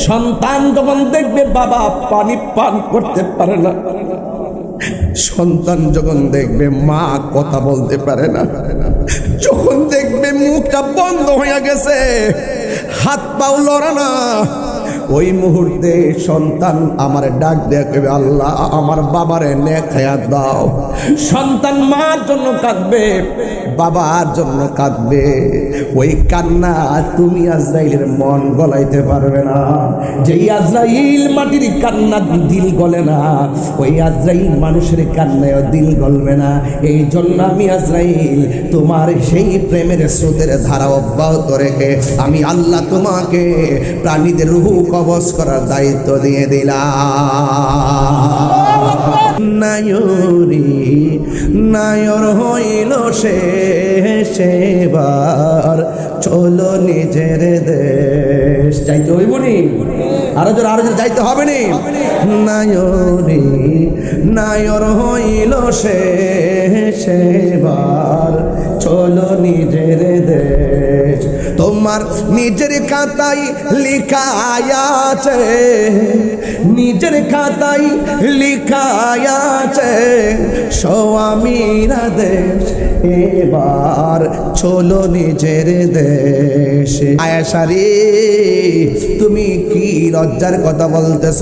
সন্তান যখন দেখবে বাবা পানি পান করতে পারে না, সন্তান যখন দেখবে মা কথা বলতে পারে না, যখন দেখবে মুখটা বন্ধ হয়ে গেছে, হাত পাও লড়ে না, ওই মুহূর্তে সন্তান আমার ডাক দেয়া কইবে, আল্লাহ আমার বাবারে নেক হায়াত দাও। সন্তান মার জন্য কাঁদবে, বাবার জন্য কাঁদবে। ওই কান্না তুমি আজরাইলের মন গলাইতে পারবে না। যেই আজরাইল মাটির কান্না দিল গলে না, ওই আজরাইল মানুষের কান্নায় দিল গলবে না। এই জন্য আমি আজরাইল তোমার সেই প্রেমের স্রোতের ধারা অব্যাহত রেখে আমি আল্লাহ তোমাকে প্রাণীদের রূহ কবজ করার দায়িত্ব দিয়ে দিলাম। নায়রি নায়র হইল সেবার, চলো নিজের দেশ। যাইতে হইব নি, আরো জোর যাইতে হবে নি। নায়রি নায়র হইল সেবার, চলো নিজের দেশ। তোমার নিজের খাতায় লিখা আছে, নিজের খাতায় লিখা আছে স্বামীরা দেশ, এবার চলো নিজের দেশে। আয়েশারে তুমি কি লজ্জার কথা বলতেছ?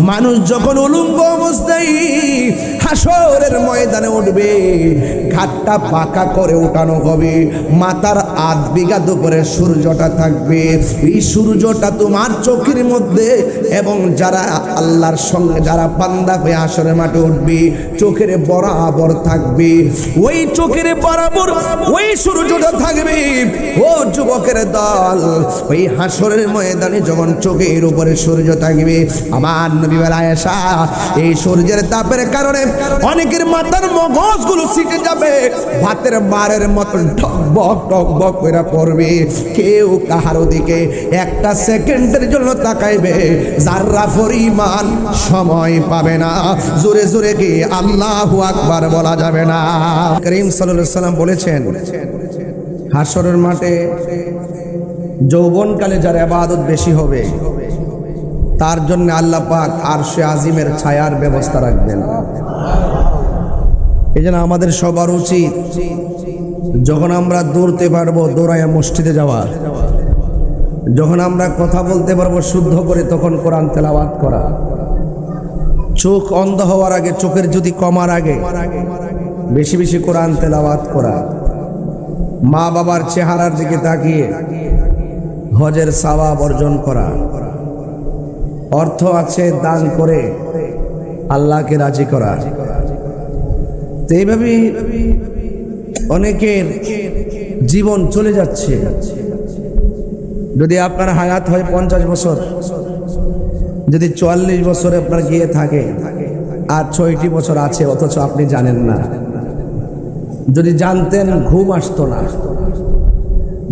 মানুষ যখন উলঙ্গ অবস্থায় হাসরের ময়দানে উঠবে, ঘাটটা পাকা করে উঠানো হবে, মাথার আধ বিঘা দুপুরে সূর্যটা থাকবে। এই সূর্যটা তোমার চোখের মধ্যে, এবং যারা আল্লাহর সঙ্গে যারা বান্দা হয়ে হাসরের মাঠে উঠবে, চোখের বরাবর থাকবে। ওই চোখের বরাবর ওই সূর্যটা থাকবে। ও যুবকের দল, ওই হাসরের ময়দানে যখন চোখের উপরে সূর্য থাকবে, আমার নবী বলেন আয়েশা, এই সূর্যের তাপের কারণে অনেকের মাথার মগজগুলো ছিটে যাবে, ভাতের মারের মতো টকবক টকবক করে পড়বে। কেউ কাহারো দিকে একটা সেকেন্ডের জন্য তাকাইবে যারা পরিমাণ সময় পাবে না। জোরে জোরে কি আল্লাহু আকবার বলা যাবে না। করিম সাল্লাল্লাহু আলাইহি সাল্লাম বলেছেন, হাসরের মাঠে যৌবনকালে যার ইবাদত বেশি হবে তার জন্য আল্লাহ পাক আরশে আজিমের ছায়ার ব্যবস্থা রাখবেন। এই জন্য আমাদের সবার উচিত যখন আমরা দৌড়তে পারবো দৌড়াইয়া মসজিদে যাওয়া, যখন আমরা কথা বলতে পারবো শুদ্ধ করে তখন কোরআন তেলাওয়াত করা, চোখ অন্ধ হওয়ার আগে, চোখের যদি কমার আগে বেশি বেশি কোরআন তেলাওয়াত করা, মা বাবার চেহারার দিকে তাকিয়ে হজের সওয়াব অর্জন করা, অর্থ আছে দান করে আল্লাহকে রাজি করা। তো এইভাবে অনেকের জীবন চলে যাচ্ছে। যদি আপনার হায়াত হয় 50 বছর, যদি 44 বছরে আপনার গিয়ে থাকে, আর 6টি বছর আছে অথচ আপনি জানেন না। যদি জানতেন ঘুম আসতো না,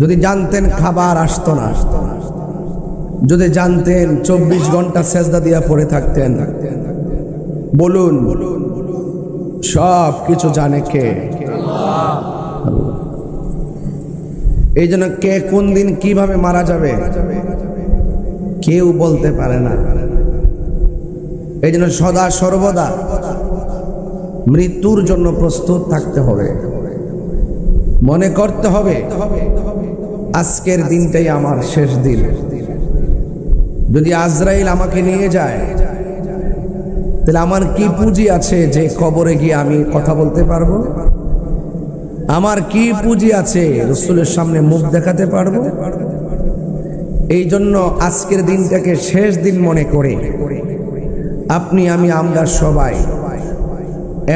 যদি জানতেন খাবার আসতো না, যদি জানতেন 24 ঘন্টা সেজদা দিয়া পড়ে থাকতেন। বলুন সব কিছু জানে কে? এই জন্য কে কোন দিন কিভাবে মারা যাবে কেউ বলতে পারে না। এই জন্য সদা সর্বদা মৃত্যুর জন্য প্রস্তুত থাকতে হবে। মনে করতে হবে আজকের দিনটাই আমার শেষ দিন। যদি আজরাইল আমাকে নিয়ে যায় তাহলে আমার কি পুঁজি আছে যে কবরে গিয়ে আমি কথা বলতে পারবো? আমার কি পুঁজি আছে রাসূলের সামনে মুখ দেখাতে পারবো? এই জন্য আজকের দিনটাকে শেষ দিন মনে করে আপনি আমি আমরা সবাই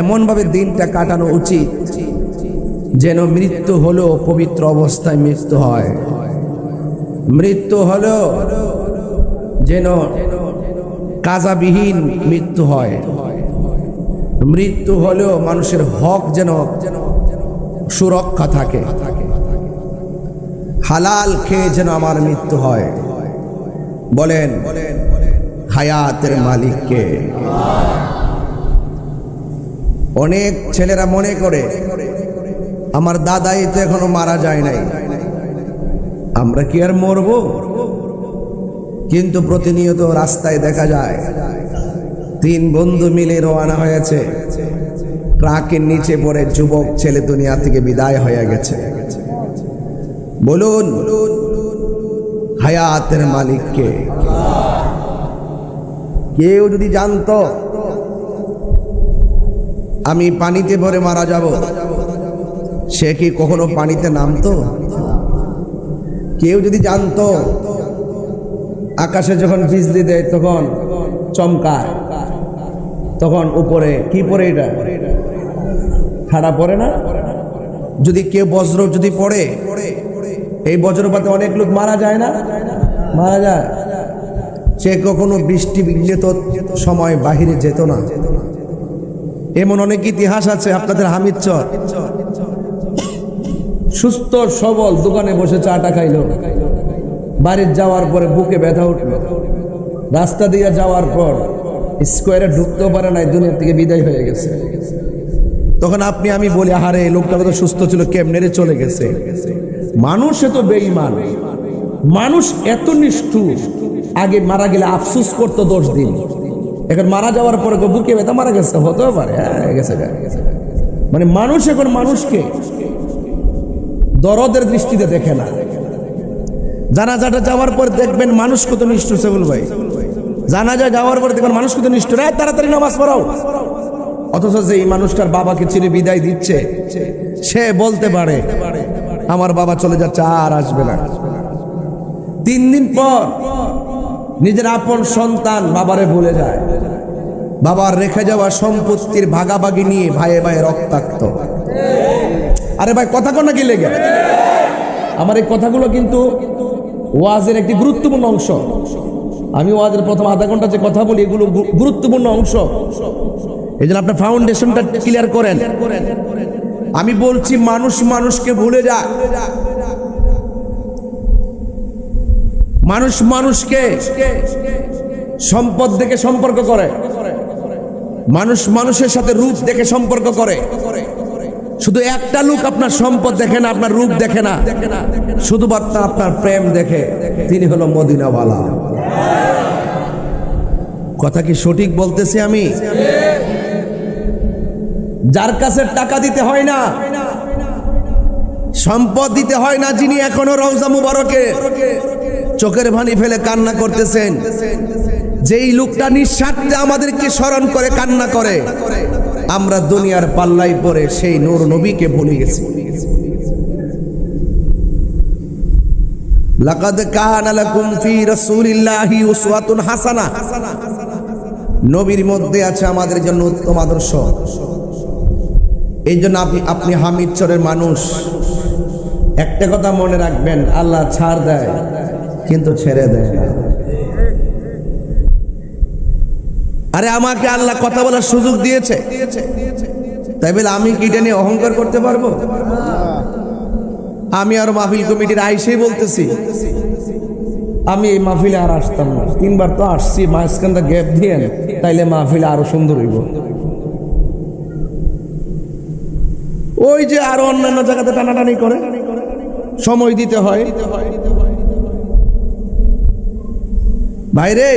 এমনভাবে দিনটা কাটানো উচিত যেন মৃত্যু হলেও পবিত্র অবস্থায় মৃত্যু হয়, মৃত্যু হলেও যেন কাজাবিহীন মৃত্যু হয়, মৃত্যু হলেও মানুষের হক যেন সুরক্ষা থাকে, হালাল খেয়ে যেন আমার মৃত্যু হয়। বলেন হায়াতের মালিক কে? অনেক ছেলেরা মনে করে আমার দাদাই তো এখনো মারা যায় নাই, আমরা কি আর মরবো? কিন্তু প্রতিনিয়ত রাস্তায় দেখা যায় 3 বন্ধু মিলে রওনা হয়েছে, ট্রাকের নিচে পড়ে যুবক ছেলে দুনিয়া থেকে বিদায় হয়ে গেছে। বলুন হায়াতের মালিক কে? কেউ যদি জানতো আমি পানিতে পড়ে মারা যাব, সে কি কখনো পানিতে নামতো? কেউ যদি জানতো আকাশে যখন বিজলি দেয় তখন চমকায়, তখন উপরে কি পড়ে, এটা ঠাড়া পড়ে না? যদি কেউ বজ্র যদি পড়ে, এই বজ্রপাতে অনেক লোক মারা যায় না? মারা যায়। সে কখনো বৃষ্টি বিঘ্নিত সময় বাহিরে যেত না। এমন অনেক ইতিহাস আছে। আপনাদের হামিদচর সুস্থ সবল দোকানে বসে চাটা খাইলো, বাড়ির যাওয়ার পরে বুকে ব্যথা উঠলো, রাস্তা দিয়ে যাওয়ার পর স্কোয়ারে ঢুকতেও পারে নাই, দুনিয়া থেকে বিদায় হয়ে গেছে। তখন আপনি আমি বলি আহারে লোকটা কত সুস্থ ছিল, কেমনে চলে গেছে। মানুষ এত বেঈমান, মানুষ এত নিষ্ঠুর। আগে মারা গেলে আফসোস করতো 10 দিন, এখন মারা যাওয়ার পরে বুকে ব্যথা মারা গেছে, হতেও পারে গেছে। মানে মানুষ এখন মানুষকে দরদের দৃষ্টিতে দেখে না। জানাজাটা যাওয়ার পর দেখবেন মানুষ কত নিষ্ঠুর। সেবুল ভাই, জানাজা যাওয়ার পর দেখবেন মানুষ কত নিষ্ঠুর, তাড়াতাড়ি নামাজ পড়াও। অথচ যে এই মানুষটার বাবাকে চিনে বিদায় দিচ্ছে, সে বলতে পারে আমার বাবা চলে যাচ্ছে, আর আসবে না। 3 দিন পর নিজের আপন সন্তান বাবারে ভুলে যায়, বাবার রেখে যাওয়া সম্পত্তির ভাগাভাগি নিয়ে ভাইয়ে ভাইয়ে রক্তাক্ত। আরে ভাই কথা কোন কি লেগে? আমার এই কথাগুলো কিন্তু ওয়াজের একটি গুরুত্বপূর্ণ অংশ। আমি ওয়াজের প্রথম আধা ঘন্টা যে কথা বলি, এগুলো গুরুত্বপূর্ণ অংশ। এই জন্য আপনার ফাউন্ডেশনটা ক্লিয়ার করেন। আমি বলছি মানুষ মানুষকে ভুলে যায়, মানুষ মানুষকে সম্পদ দেখে সম্পর্ক করে, মানুষ মানুষের সাথে রূপ দেখে সম্পর্ক করে। শুধু একটা লোক আপনার সম্পদ দেখে না, আপনার রূপ দেখে না, শুধুমাত্র আপনার প্রেম দেখে। তিনি হলো মদিনাওয়ালা। কথা কি সঠিক বলতেছি আমি? যার কাছে টাকা দিতে হয় না, সম্পদ দিতে হয় না, যিনি এখনো রওজা মুবারকে চোখের পানি ফেলে কান্না করতেছেন, যেই লোকটা নিঃস্বার্থে আমাদেরকে স্মরণ করে কান্না করে, আমরা দুনিয়ার পাল্লাই পড়ে সেই নূর নবীকে ভুলে গেছি। লাকাদ কানা লাকুম ফি রাসূলিল্লাহি উসওয়াতুন হাসানাহ, নবীর মধ্যে আছে আমাদের জন্য উত্তম আদর্শ। এই জন্য আপনি হামিদচরের মানুষ, একটা কথা মনে রাখবেন, আল্লাহ ছাড় দেয় কিন্তু ছেড়ে দেয় না। আরে আমাকে আল্লাহ কথা বলার সুযোগ দিয়েছে, তাই বলে আমি কি এটা নিয়ে অহংকার করতে পারবো? আমি আর মাহফিল কমিটির আইসেই বলতেছি, আমি এই মাহফিলে আর আসতাম না। 3 বার তো আসছি, মাঝখানটা গ্যাপ দিয়ে, তাইলে মাহফিলে আরো সুন্দর হইব। ওই যে আরো অন্যান্য জায়গাতে টানাটানি করে, সময় দিতে হয়। ভাইরে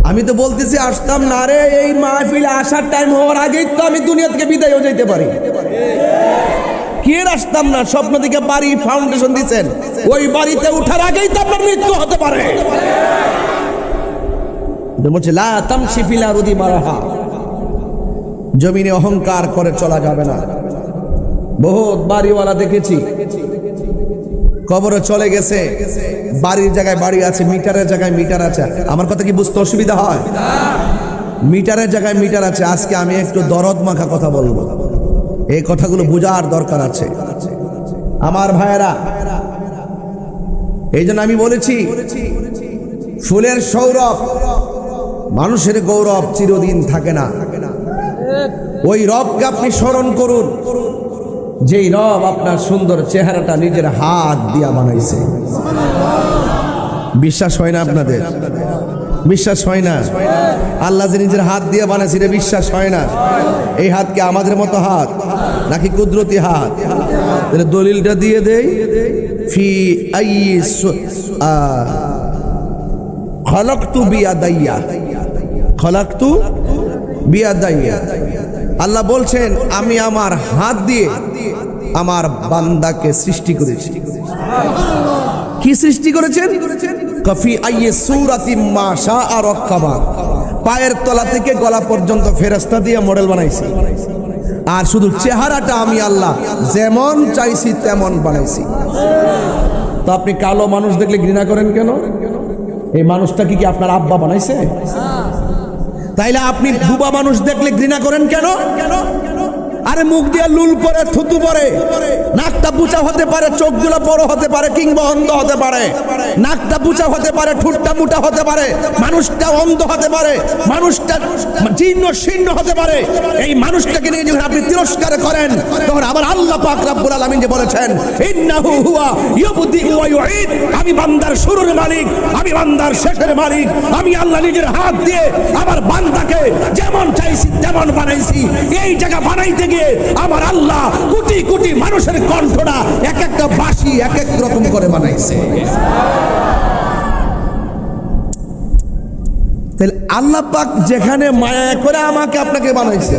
আমি তো বলতেছি আসতাম না রে, এই মাহফিলে আসার টাইম হওয়ার আগেই তো আমি দুনিয়া থেকে বিদায় হয়ে যেতে পারি। কে আসতাম না? স্বপ্ন দিকে বাড়ি ফাউন্ডেশন দিচ্ছেন, ওই বাড়িতে উঠার আগেই তো আপনার মৃত্যু হতে পারে। বলছে লা তামশি ফিল আরদি মারাহা, জমিনে অহংকার করে চলা যাবে না। বহুত বাড়িওয়ালা দেখেছি, কবরে চলে গেছে, বাড়ির জায়গায় বাড়ি আছে, মিটারের জায়গায় মিটার আছে। আমার কথা কি বুঝতে অসুবিধা হয়? মিটারের জায়গায় মিটার আছে। আজকে আমি একটু দরদ মাখা কথা বলবো, এই কথাগুলো বোঝার দরকার আছে আমার ভাইয়েরা। এই জন্য আমি বলেছি, ফুলের সৌরভ, মানুষের গৌরব চিরদিন থাকে না। ওই রবকে আপনি স্মরণ করুন, যেই রব আপনার সুন্দর চেহারাটা নিজের হাত দিয়া বানাইছে। বিশ্বাস হয় না আপনাদের? বিশ্বাস হয় না? আল্লাহ যে নিজের হাত দিয়ে বানাইছে, এটা বিশ্বাস হয় না? এই হাত কি আমাদের মতো হাত নাকি কুদরতি হাত? দলিলটা দিয়ে দেই, ফি খলাকতু বিয়াদাইয়া, খলাকতু বিয়াদাইয়া। আল্লাহ বলছেন আমি আমার হাত দিয়ে আমার বান্দাকে সৃষ্টি করেছি। কি সৃষ্টি করেছেন? কফি আইয়ে সূরাতিম মা শাআ রাক্কাবা, পায়ের তলা থেকে গলা পর্যন্ত ফেরেশতা দিয়ে মডেল বানাইছি। আর শুধু চেহারাটা আমি আল্লাহ যেমন চাইছি তেমন বানাইছি। তো আপনি কালো মানুষ দেখলে ঘৃণা করেন কেন? এই মানুষটা কি আপনার আব্বা বানাইছে? তাইলে আপনি বুবা মানুষ দেখলে ঘৃণা করেন কেন? আরে মুখ দিয়ে লুল পরে, থুতু পরে, নাকটা বুচা হতে পারে, চোখগুলো বড় হতে পারে, কিংবা অন্ধ হতে পারে, নাকটা বুচা হতে পারে, ঠোঁটটা মোটা হতে পারে, মানুষটা অন্ধ হতে পারে, মানুষটা জীর্ণ শীর্ণ হতে পারে। এই মানুষটাকে নিয়ে যখন আপনি তিরস্কার করেন, তখন আমার আল্লাহ পাক রব্বুল আলামিন যে বলেছেন ইন্নাহু হুয়া ইউবদিউ ওয়া ইউঈদ, আমি বান্দার শুরুর মালিক, আমি বান্দার শেষের মালিক। আমি আল্লাহ নিজের হাত দিয়ে আমার বান্দাকে যেমন চাইছি তেমন বানাইছি। এই জায়গা বানাইতে গিয়ে আমার আল্লাহ কোটি কোটি মানুষের কণ্ঠটা এক একটা বাঁশি এক এক রকম করে বানাইছে। তাহলে আল্লাহ পাক যেখানে মায়া করে আমাকে আপনাকে বানাইছে,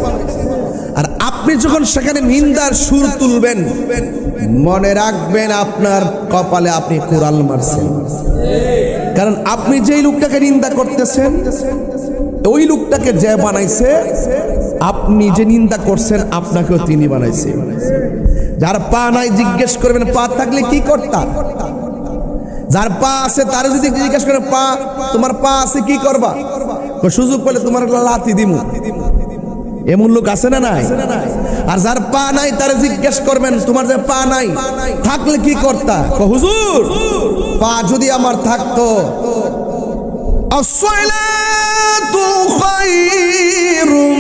আর আপনি যখন সেখানে নিন্দার সুর তুলবেন, মনে রাখবেন আপনার কপালে আপনি কুড়াল মারছেন। কারণ আপনি যেই লোকটাকে নিন্দা করতেছেন, ওই লোকটাকে যে বানাইছে, আপনি যে নিন্দা করছেন আপনাকেও তিনি বানাইছে। যার পা নাই জিজ্ঞেস করবেন পা থাকলে কি করতা? যার পা আছে তার যদি জিজ্ঞেস করেন পা, তোমার পা আছে কি করবা? সুযোগ পেলে তোমার লাথি দিমু। এমন লোক আছে না নাই? আর যার পা নাই তারে জিজ্ঞেস করবেন তোমার যে পা নাই থাকলে কি করতা? হুজুর পা যদি আমার থাকতো, আসসালাতু খায়রুম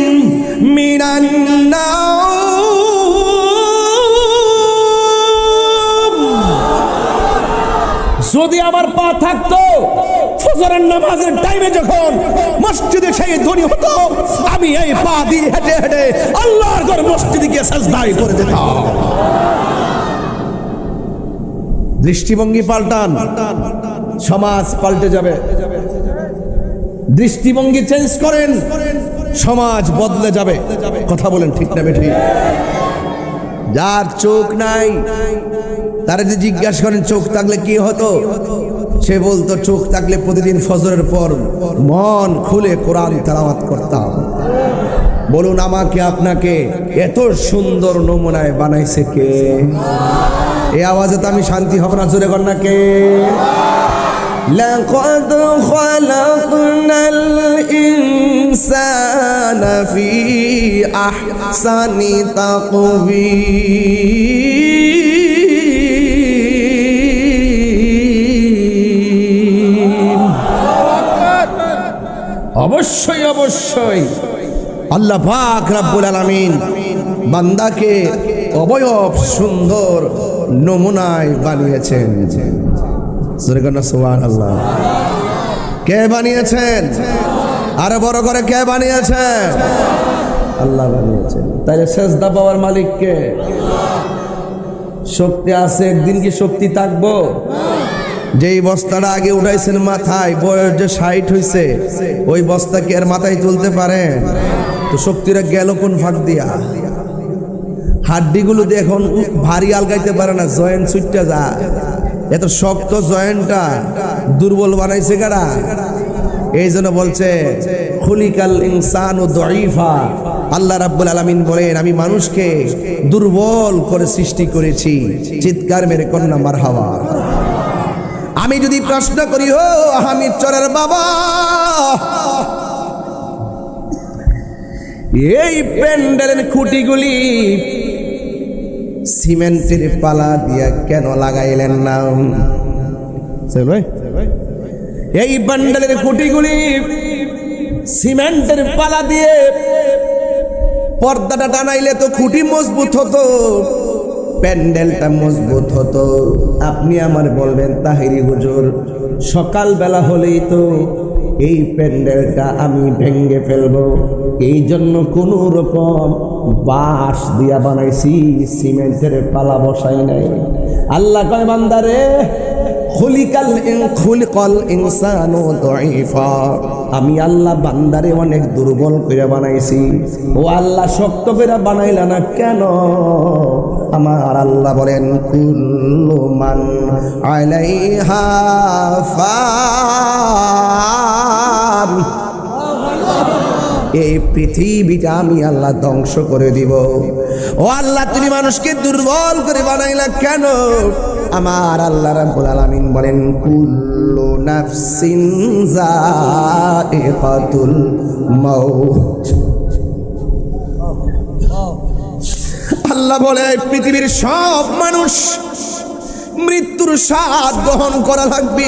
মিনান নাওম, যদি আমার পা থাকতো ফজরের নামাজের টাইমে যখন মসজিদে সেই ধ্বনি হতো, আমি এই পা দিয়ে হেঁটে হেঁটে আল্লাহর ঘর মসজিদে গিয়ে সাজদায় করে যেতাম। দৃষ্টিভঙ্গি পাল্টান, সমাজ পাল্টে যাবে। দৃষ্টিভঙ্গি চেঞ্জ করেন, সমাজ বদলে যাবে। কথা বলেন ঠিক না বেঠিক? যার চোখ নাই তারা যদি জিজ্ঞাসা করেন চোখ থাকলে কি হতো, সে বলতো চোখ থাকলে প্রতিদিন ফজরের পর মন খুলে কোরআন তেলাওয়াত করতাম। বলুন আমাকে আপনাকে এত সুন্দর নমুনায় বানাইছে কে? এই আওয়াজে তো আমি শান্তি হব না, জোরে কর না কে? লাকাদ খালাকনাল ইনসানা ফি আহসানি তাকওয়ীম। অবশ্যই অবশ্যই আল্লাহ পাক রব্বুল আলামিন বান্দাকে অবয়ব সুন্দর নমুনায় বানিয়েছেন। সুবহানাল্লাহ। কে বানিয়েছেন? আরো বড় করে কে বানিয়েছেন? আল্লাহ বানিয়েছেন। তাইলে সেজদা পাওয়ার মালিক কে? শক্তি আছে, একদিন কি শক্তি থাকবো? যেই বস্তাটা আগে উঠাইছেন মাথায়, বয়স যে 60 হয়েছে, ওই বস্তা কি আর মাথায় তুলতে পারেন? তো শক্তিটা গেল কোন ফাঁক দিয়া? হাড্ডিগুলো দিয়ে এখন ভারী আলগাইতে পারে না, জয়েন্ট ছুটতে যায়। এত শক্ত জয়েন্টটা দুর্বল বানাইছে কারা? এই জন্য বলছে খুলিকাল ইনসানু দাঈফা। আল্লাহ রাব্বুল আলামিন বলেন আমি মানুষকে দুর্বল করে সৃষ্টি করেছি। চিৎকার মেরে কন্যা মারহাবা। আমি যদি প্রশ্ন করি, ও হামিদ চরের বাবা, এই প্যান্ডেলের খুঁটিগুলি সিমেন্টের পালা দিয়া কেন লাগাইলেন না? এই প্যান্ডেলের খুঁটিগুলি সিমেন্টের পালা দিয়ে পর্দাটা টানাইলে তো খুঁটি মজবুত হতো, প্যান্ডেলটা মজবুত হতো। আপনি আমার বলবেন তাহিরি হুজুর, সকালবেলা হলেই তো এই প্যান্ডেলটা আমি ভেঙ্গে ফেলবো, এই জন্য কোনো রকম বাঁশ দিয়া বানাইছি, সিমেন্টের পালা বসাই নাই। আল্লাহ কয় বান্দারে, খুলিকাল ইনসানু দাঈফা, আমি আল্লাহ বান্দারে অনেক দুর্বল করে বানাইছি। ও আল্লাহ শক্ত করে বানাইলা না কেন? আমার আল্লাহ বলেন কুল্লু মান আলাইহা ফান, এই পৃথিবীটা আমি আল্লাহ ধ্বংস করে দিব। ও আল্লাহ তুমি মানুষকে দুর্বল করে বানাইলা কেন? আমার আল্লাহ রাব্বুল আলামিন বলেন কুল্লু নাফসিন যায়িকাতুল মাউত। আল্লাহ বলে পৃথিবীর সব মানুষ মৃত্যুর স্বাদ গ্রহণ করা লাগবে।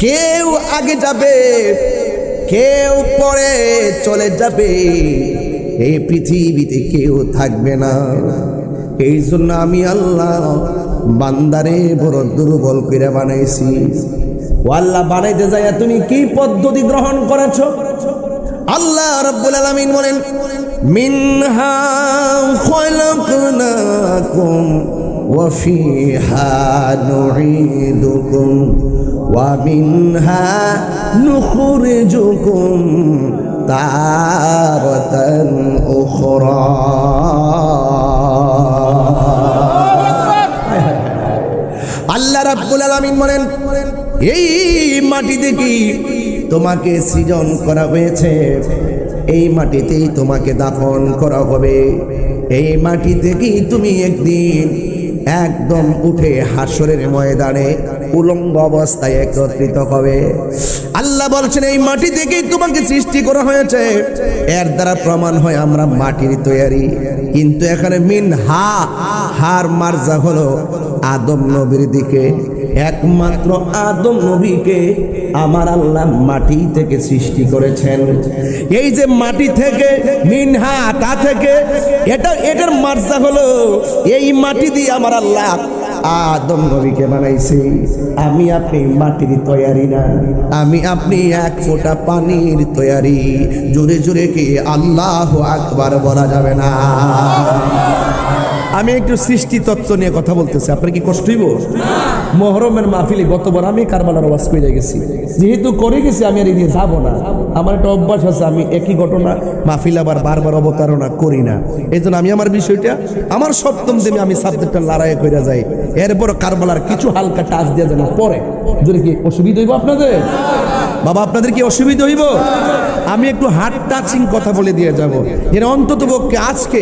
কেউ আগে যাবে, কেউ পরে চলে যাবে, এই পৃথিবীতে কেউ থাকবে না। এই জন্য আমি আল্লাহ বান্দারে বড় দুর্বল করে বানাইছি। ও আল্লাহ বানাইতে যায় তুমি কি পদ্ধতি গ্রহণ করেছো? আল্লাহ রাব্বুল আলামিন বলেন মিনহা খালাকনাকুম ওয়া ফিহা নুঈদুকুম ওয়া মিনহা নুখরিজুকুম তারাতান উখরা। আল্লাহ রাব্বুল আলামিন বলেন এই মাটি থেকে তোমাকে সৃজন করা হয়েছে, এই মাটিতেই তোমাকে দাফন করা হবে, এই মাটি থেকেই তুমি একদিন একদম উঠে হাসরের ময়দানে উলঙ্গ অবস্থায় একত্রিত হবে। আল্লাহ বলছেন এই মাটি থেকেই তোমাকে সৃষ্টি করা হয়েছে। এর দ্বারা প্রমাণ হয় আমরা মাটির তৈরি। কিন্তু এখানে মিন হার মার্জা হলো আদম নবীর দিকে। একমাত্র আদম নবীকে আমার আল্লাহ মাটি থেকে সৃষ্টি করেছেন। এই যে মাটি থেকে মিনহা তা থেকে এটার মার্জা হলো এই মাটি দিয়ে আমার আল্লাহ আদম নবীকে বানাইছে। আমি আপনি মাটির তৈরি না, আমি আপনি এক ফোঁটা পানির তৈরি। জোরে জোরে কি আল্লাহু আকবার বলা যাবে না? আমি একটু সৃষ্টি তত্ত্ব নিয়ে কথা বলতেছি, আপনার কি কষ্ট হইব? মুহররমের মাহফিলে গতবার আমি কারবালার ওয়াজ করে গেছি, যেহেতু করে গেছি আমি আর এদিকে যাব না। আমার একটা অভ্যাস আছে, আমি একই ঘটনা মাহফিল আবার বারবার অবতারণা করি না। এই জন্য আমি আমার বিষয়টা আমার সপ্তম দিনে আমি সাবজেক্টটা লড়াই করে যাই, এরপর কারবালার কিছু হালকা টাচ দিয়ে যেন পরে। যদি কি অসুবিধা হইব আপনাদের? বাবা আপনাদের কি অসুবিধা হইব? আমি একটু হার্ট টাচিং কথা বলে দিয়ে যাব, যেন অন্তত পক্ষে আজকে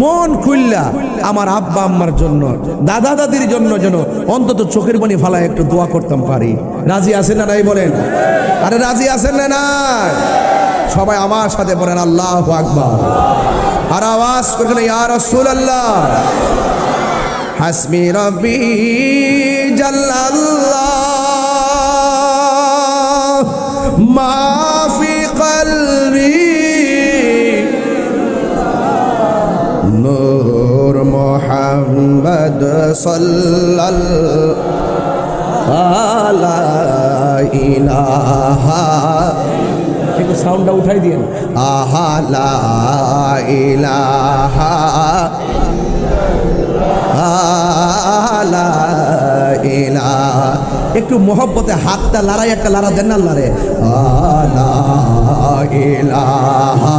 মন খুললা আমার আব্বা আম্মার জন্য, দাদা দাদির জন্য যেন অন্তত চোখের পানি ফালায় একটু দোয়া করতাম পারি। রাজি আছেন না নাই বলেন? আরে রাজি আছেন না নাই? সবাই আমার সাথে বলেন আল্লাহু আকবার, আর আওয়াজ করবেন ইয়া রাসূলুল্লাহ। হাসবি রাব্বি জাল্লাল্লাহ মা ফি কলবি নূর মুহাম্মদ সাল্লাল্লাহু লা ইলাহা, একটু সাউন্ডটা উঠাই দিন। আহা লা ইলাহা লা ইলাহা, একটু মোহব্বতে হাতটা লড়াই একটা লড়া দেন না লড়ে। লা ইলাহা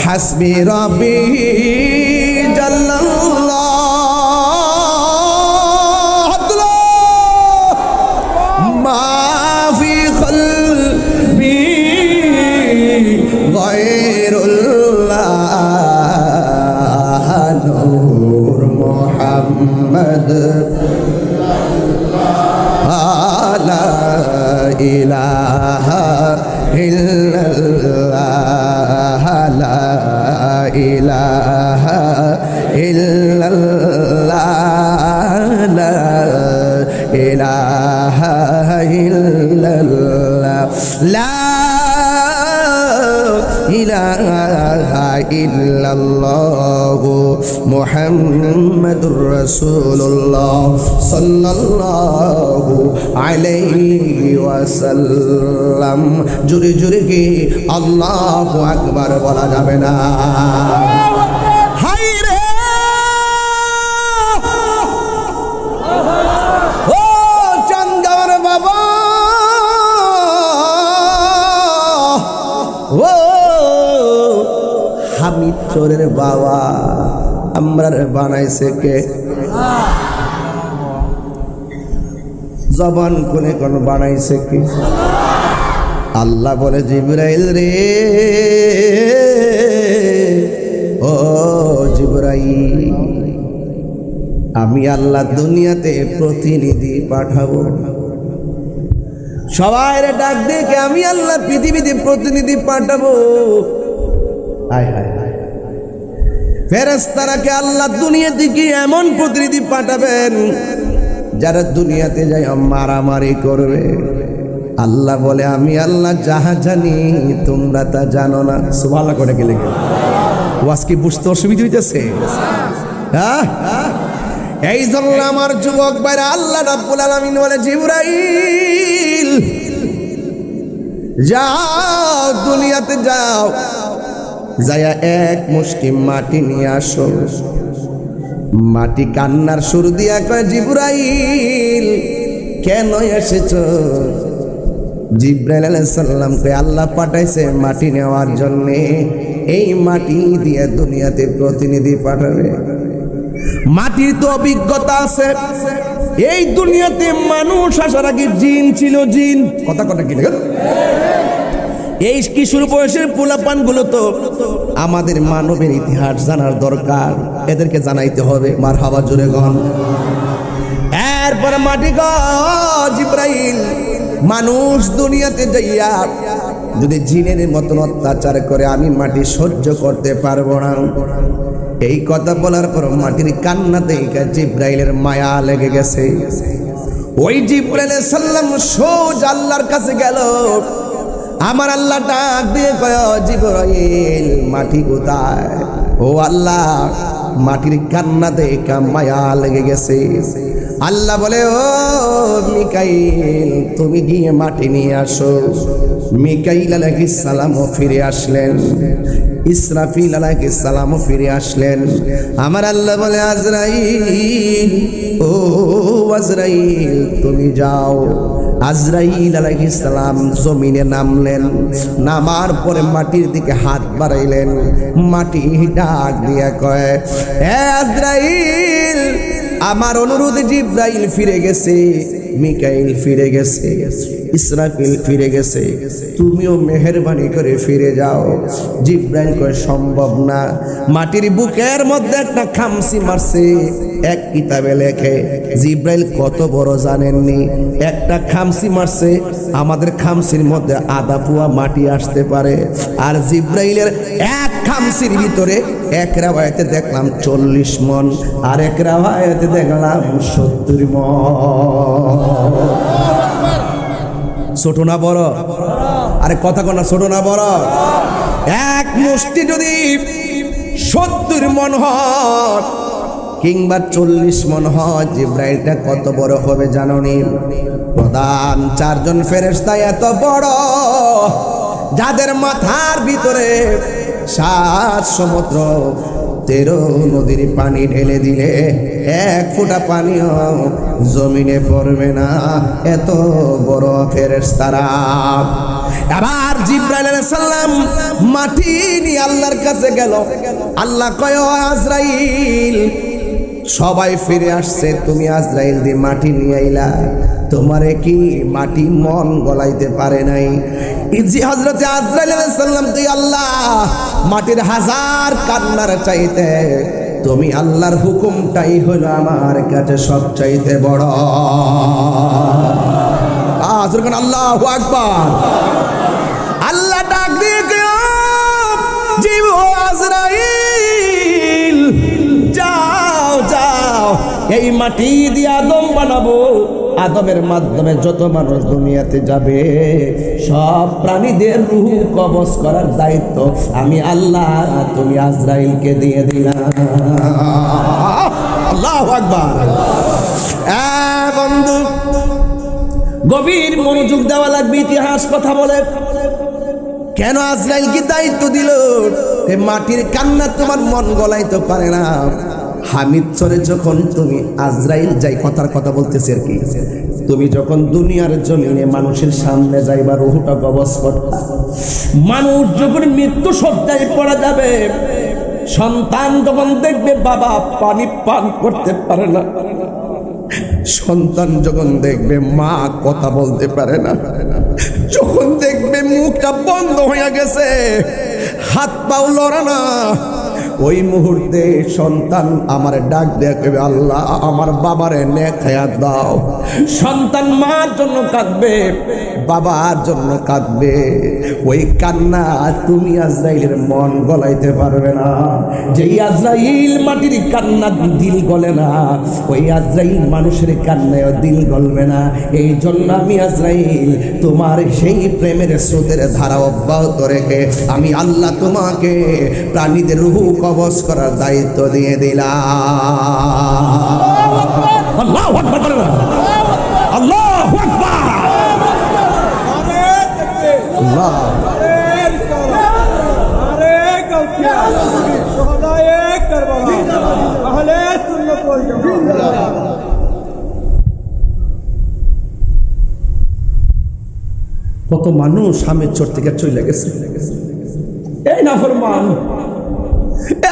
হাসবি রাব্বি জাল্লাল্লাহ মা ফি কলবি গায়রুল্লাহ নূর মুহাম্মদ লা ইলাহা ইল্লাল্লাহ লা ইলাহা ইল্লাল্লাহ লা ইলাহা ইল্লাল্লাহ লা ইলাহা ইল্লাল্লাহ মুহাম্মাদুর মুহাম্মাদুর রাসূলুল্লাহ সাল্লাল্লাহু আলাইহি ওয়াসাল্লাম। জোরে জোরে কি আল্লাহু আকবার বলা যাবে না? হায় রে ও চাঙ্গার বাবা, ও হামিদ চোরের বাবা, আমরা বানাইছে কে? জবান কোনে কোন বানাইছে কে? আল্লাহ বলে জিবরাইল রে, ও জিবরাইল, আমি আল্লাহ দুনিয়াতে প্রতিনিধি পাঠাবো। সবাই ডাক দেখে আমি আল্লাহ পৃথিবীতে প্রতিনিধি পাঠাবো। হায় হায় হায়, ফেরেশতারাকে আল্লাহ দুনিয়া থেকে এমন প্রতিনিধি পাঠাবেন যারা দুনিয়াতে যায় মারামারি করবে। আল্লাহ বলে আমি আল্লাহ যাহা জানি তোমরা তা জানো না। সুবহানাল্লাহ করে গেলে ওয়াজ কি বুঝতে অসুবিধা হইতেছে? হ্যাঁ, এই জন্য আমার যুবক ভাইরা আল্লাহ রাব্বুল আলামিন বলে জিবরাইল যাও, দুনিয়াতে যাও, যায়া এক মুষ্টি মাটি নিয়ে আসো। মাটি কান্নার সুর দিয়া কয় জিবরাইল কেন এসেছো? জিবরাইল আলাইহিস সালামকে আল্লাহ পাঠাইছে মাটি নেওয়ার জন্য। এই মাটি দিয়ে দুনিয়াতে প্রতিনিধি পাঠাবে। মাটির তো অভিজ্ঞতা আছে। এই দুনিয়াতে মানুষ আসার আগে জিন ছিল, জিন। কথা কথা কি লাগে? এই কিশোর বয়সের পোলাপান গুলো তো আমাদের মানবের ইতিহাস জানার দরকার, এদেরকে জানাইতে হবে। মারহাবা জোরে গন। এরপর মাটি জিবরাইল মানুষ দুনিয়াতে যাইয়া যদি জিনের মতন অত্যাচার করে আমি মাটি সহ্য করতে পারবো না। এই কথা বলার পর মাটির কান্না দেখে জিবরাইলের মায়া লেগে গেছে। ওই জিবরাইল সাল্লাম সোজা আল্লাহর কাছে গেল। আমার আল্লাহ ডাক দিয়ে কয় জিবরাইল মাটি কোথায়? ও আল্লাহ, মাটির কান্না দেখে মায়া লেগে গেছে। আল্লাহ বলে ও মিকাইল তুমি গিয়ে মাটি নিয়ে আসো। মিকাইল আলাইহিস সালামও ফিরে আসলেন, ইসরাফিল আলাইহিস সালামও ফিরে আসলেন। আমার আল্লাহ বলে আজরাইল, ও আজরাইল তুমি যাও। আজরাইল আলাইহিস সালাম জমিনে নামলেন। নামার পরে মাটির দিকে হাত বাড়াইলেন। মাটি ডাক দিয়া কয় হে আজরাইল, আমার অনুরোধে জিবরাইল ফিরে গেছে, মিকাইল ফিরে গেছে, ইসরাফিল ফিরে গেছে, তুমিও মেহেরবানি করে ফিরে যাও। জিবরাইল কয় সম্ভব না। মাটির বুকের মধ্যে একটা খামসি মারছে। এক কিতাবে লেখে জিবরাইল কত বড় জানেননি? একটা খামসি মারছে, আমাদের খামসির মধ্যে আধা পুয়া মাটি আসতে পারে। আর জিবরাইলের এক খামসির ভিতরে এক রাওয়ায়াতে দেখলাম 40 মণ, আর এক রাওয়ায়াতে দেখলাম 70 মণ। ছোট না বড়? আরে কথা কোনা, ছোট না বড়? এক মুষ্টি যদি 70 মণ হয় কিংবা 40 মণ হয়, জিবরাইলটা কত বড় হবে জানোনি? প্রধান 4 জন ফেরেশতা এত বড়, যাদের মাথার ভিতরে 7 সমুদ্র 13 নদীর পানি ঢেলে দিলে 1 ফোঁটা পানিও জমিনে পড়বে না, এত বড় ফেরেশতারা। আবার জিবরাইল আলাইহিস সালাম মাটি নিয়ে আল্লাহর কাছে গেল। আল্লাহ কয় আজরাইল, সবাই ফিরে আসছে, তুমি আজরাইল দিয়ে মাটি নিয়ে আইলা, তোমারে কি মাটি মন গলাইতে পারে নাই? ইজি হযরতে আজরাইল আলাইহিস সালাম তুই আল্লাহ মাটির 1000 কান্নার চাইতে তুমি আল্লাহর হুকুমটাই হলো আমার কাছে সবচাইতে বড়। আজরাইল আল্লাহু আকবার। আল্লাহ ডাক দিয়ে জীব আজরাইল যাও যাও, এই মাটি দিয়ে আদম বানাবো। আদমের মাধ্যমে যত মানুষ দুনিয়াতে যাবে সব প্রাণীদের রূহ কবজ করার দায়িত্ব আমি আল্লাহ তুমি আজরাইলকে দিয়ে দিলাম। আল্লাহু আকবার। বন্ধু, গভীর মনোযোগ দেওয়া লাগবে। ইতিহাস কথা বলে কেন আজরাইল কি দায়িত্ব দিল? মাটির কান্না তোমার মন গলাইতে পারে না। হামিদচরে যখন তুমি আজরাইল যাই কথা বলতেছে আর কি, তুমি যখন দুনিয়ার জমিনে মানুষের সামনে যাইবা রুহটা কবজ করতা, মানুষ যখন মৃত্যু সজ্জায় পড়া যাবে, সন্তান যখন দেখবে বাবা পানি পান করতে পারে না, সন্তান যখন দেখবে মা কথা বলতে পারে না, যখন দেখবে মুখটা বন্ধ হয়ে গেছে, হাত পাও লড়ে না, ওই মুহূর্তে সন্তান আমার ডাক দেখবে, আল্লাহ আমার বাবারে নেক হায়াত দাও। সন্তান মার জন্য কাঁদবে, বাবার জন্য কাঁদবে। ওই কান্না তুমি আজরাইলের মন গলাইতে পারবে না। যেই আজরাইল মাটির কান্না দিল গলে না, ওই আজরাইল মানুষের কান্নায় দিল গলবে না। এই জন্য আমি আজরাইল তোমার সেই প্রেমের স্রোতের ধারা অব্যাহত রেখে আমি আল্লাহ তোমাকে প্রাণীদের রূহ কবজ করার দায়িত্ব দিয়ে দিলাম। আল্লাহু আকবার, আল্লাহু আকবার, আল্লাহ। কত মানুষ স্বামীর চোর থেকে চলে গেছে। এই নাফরমান,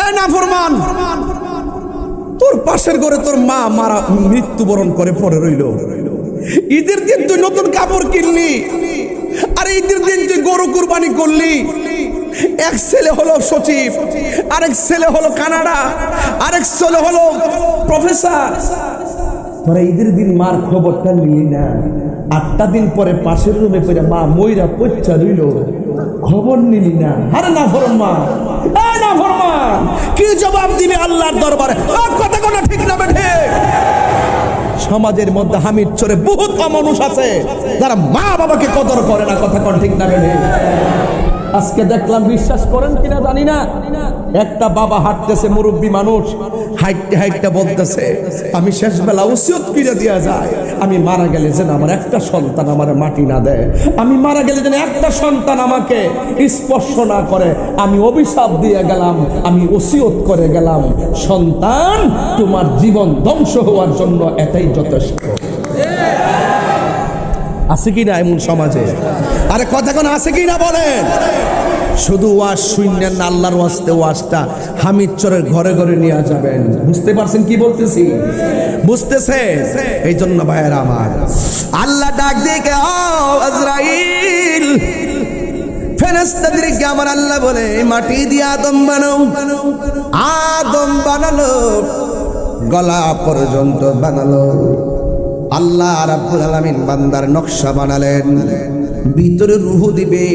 এই নাফরমান, তোর পাশের ঘরে তোর মা মারা মৃত্যুবরণ করে পড়ে রইল। ঈদের দিন তুই নতুন কাপড় কিনলি, আর ঈদের দিন তুই গরু কুরবানি করলি। এক ছেলে হলো সচিব, আরেক ছেলে হলো কানাডা, আরেক ছেলে হলো প্রফেসর। তোরা ঈদের দিন মার খবরটা নিলি না, 8টা দিন পরে পাশের রুমে পড়ে মা মইরা পচ্চা রইল, খবর নিলি না। আরে নাফরমান, এই নাফরমান, কি জবাব দিবে আল্লাহর দরবারে? কথা কোনো ঠিক না বেঠে। সমাজের মধ্যে হামিদ চরে বহুত মানুষ আছে যারা মা বাবাকে কদর করে না। কথা কোন ঠিক না বেঠে? আজকে দেখলাম, বিশ্বাস করেন কিনা জানি না, একটা বাবা হাঁটতেছে, মুরব্বী মানুষ, হাইটতে হাইটতে বলতেছে, আমি শেষ বেলা ওসিয়ত করে দেওয়া যায়, আমি মারা গেলে যেন আমার একটা সন্তান আমার মাটি না দেয়, আমি মারা গেলে যেন একটা সন্তান আমাকে স্পর্শ না করে। আমি অভিশাপ দিয়ে গেলাম, আমি ওসিয়ত করে গেলাম, সন্তান তোমার জীবন ধ্বংস হওয়ার জন্য এটাই যথেষ্ট। আছে কি না এমন সমাজে? আরে কথা কোন আছে কি না বলেন? শুধু ওয়াজ শুনলেন না, আল্লাহর ওয়াস্তে ওয়াজটা হামিদচরের ঘরে ঘরে নিয়ে যাবেন। বুঝতে পারছেন কি বলতেছি? বুঝতেছে? এই জন্য ভাইয়েরা আমার, আল্লাহ ডাক দিয়ে কে, ও আজরাইল, ফেরেশতাদেরকে আমার আল্লাহ বলে মাটি দিয়ে আদম বানাও। আদম বানালো, গলা পর্যন্ত বানালো। আল্লাহ রাব্বুল আলামিন বান্দার নকশা বানালেন, ভিতরে রূহ দিবে।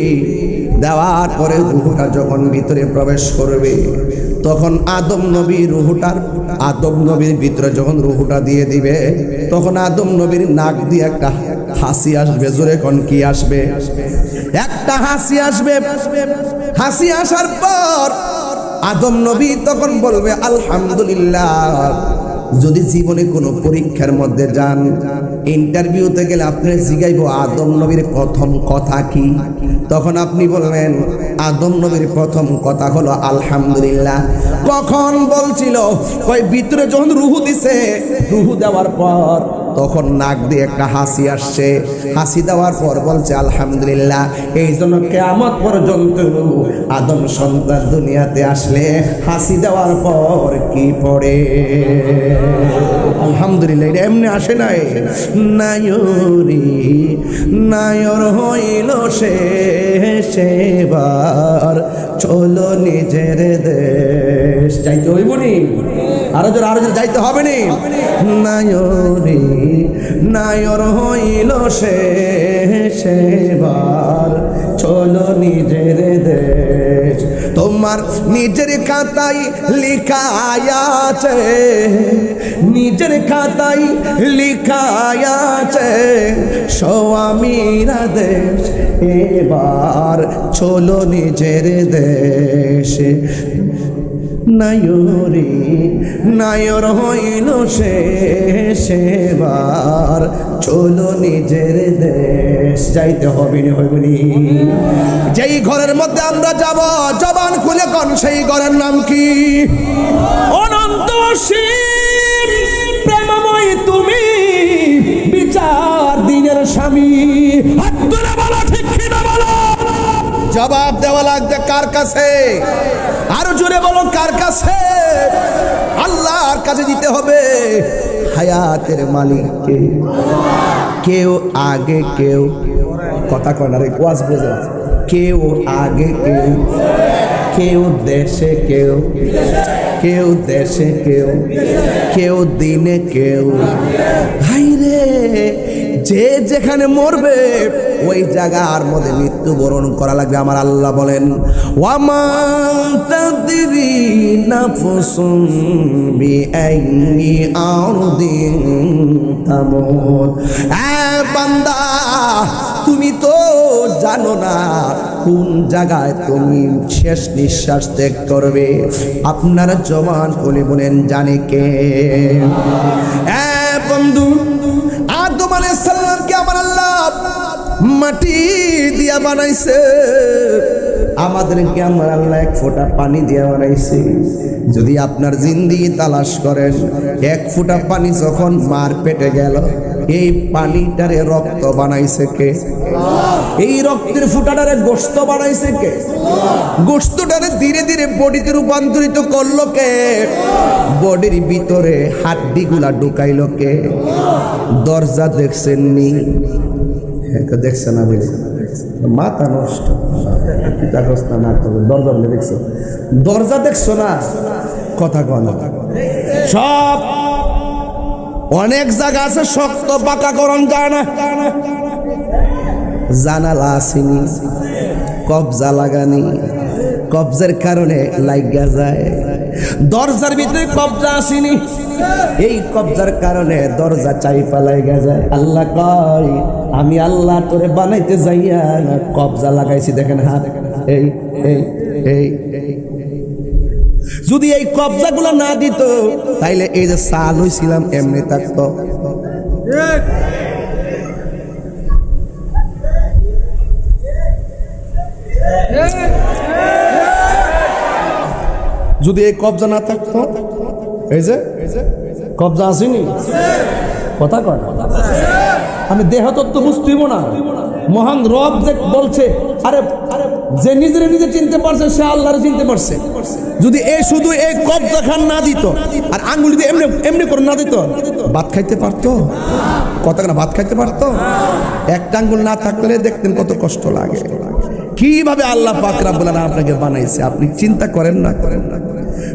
দেওয়ার পরে রূহটা যখন ভিতরে প্রবেশ করবে, তখন আদম নবীর ভিতরে যখন রূহটা দিয়ে দিবে, তখন আদম নবীর নাক দিয়ে একটা হাসি আসবে। জোরে কোন কি আসবে? একটা হাসি আসবে। হাসি আসার পর আদম নবী তখন বলবে আলহামদুলিল্লাহ। যদি জীবনে কোনো পরীক্ষার মধ্যে যান, ইন্টারভিউতে গেলে আপনি জিজ্ঞাইব আদম নবীর প্রথম কথা কি, তখন আপনি বলবেন আদম নবীর প্রথম কথা হলো আলহামদুলিল্লাহ। কখন বলছিল? কই ভিতরে যখন রূহ দিছে, রূহ দেওয়ার পর তখন নাক দিয়ে একটা হাসি আসছে। হাসি দেওয়ার পর বলছে আলহামদুলিল্লাহ। এই জন্য কিয়ামত পর্যন্ত আদম সন্তান দুনিয়াতে আসলে হাসি দেওয়ার পর কি পড়ে? আলহামদুলিল্লাহ। এটা এমনি আসে নাই। নায়রি নায়র হইল সেবার, চলো নিজের দেশ। যাইতে হইব নি? আরো জোর যাইতে হবে নি? নায়রি নায়র হইল সেবার, চলো নিজের দেশ। তোমার নিজের খাতায় লিখা আছে, নিজের খাতায় লিখা আছে স্বামীরা দেশ। এবার চলো নিজের দেশে। নায়রে নায়র হইল সেবার চলো নিজের দেশ যাইতে হবে না হইবনি যেই ঘরের মধ্যে আমরা যাব জবান খুলে কোন সেই ঘরের নাম কি অনন্ত অসীম প্রেমময় তুমি বিচার দিনের স্বামী হাত তুলে বলো ঠিক কি না বলো জবাব দেওয়া লাগবে কার কাছে আরো জোরে বলো কার কাছে আল্লাহর কাছে দিতে হবে হায়াতের মালিককে কেউ আগে কেউ কথা কয় না রে ওয়াজ বোঝে কেউ আগে কেউ কেউ দেশে কেউ কেউ দেশে কেউ কেউ দিনে কেউ হাইরে যে যেখানে মরবে ওই জায়গার মধ্যে মৃত্যুবরণ করা লাগবে আমার আল্লাহ বলেন ওয়ামা তাদরি নাফসুন বিআইয়ি আরদিন তামুত বান্দা তুমি তো জানো না কোন জায়গায় তুমি শেষ নিঃশ্বাস ত্যাগ করবে আপনার জবান খুলে বলেন জানে কে বন্ধু আদম আলাইহিস সালামকে আমার আল্লাহ মাটি দিয়া বানাইছে আমাদেরকে আমার আল্লাহ এক ফোঁটা পানি দিয়া বানাইছে যদি আপনার জিন্দেগি তালাশ করেন এক ফোঁটা পানি যখন মার পেটে গেল এই পানিটারে রক্ত বানাইছে কে এই রক্তের ফোঁটাটারে গোশত বানাইছে কে গোশতটারে ধীরে ধীরে বডিতে রূপান্তরিত করলো কে বডির ভিতরে হাড্ডিগুলা ঢুকাইলো কে দরজা দেখছেন নি দেখছে না বলে মাথা নষ্ট না দরজা বলে দেখছো দরজা দেখছো না কথা কন সব অনেক জায়গা আছে শক্ত পাকা করণ যায় না জানালা আসেনি কবজা লাগানি কবজার কারণে লাগা যায় দরজার ভিতরে কবজা আসেনি এই কবজার কারণে দরজা চাইপা লাগা যায় আল্লাহ কয় আমি আল্লাহ তোরে বানাইতে যাইয়া কবজা লাগাইছি দেখেন হাত এই এই এই যদি এই কবজাগুলো না দিত তাইলে এই যে সাল হইছিলাম এমনি থাকতো যদি এই কবজা না থাকতো এই যে কবজা আসেনি কথা কয় আমি দেহ তত্ত্ব বুঝতেইব না মহান রব যে বলছে আরে যে নিজের নিজে চিনতে পারছে সে আল্লাহরে চিনতে পারছে যদি এই শুধু এই কবজা খান না দিত আর আঙ্গুলি দিয়ে এমনি এমনি করে না দিত ভাত খাইতে পারতো কথা না ভাত খাইতে পারতো একটা আঙ্গুল না থাকলে দেখতেন কত কষ্ট লাগে কিভাবে আল্লাহ পাক রব্বুল আলামিন আপনাকে বানাইছে আপনি চিন্তা করেন না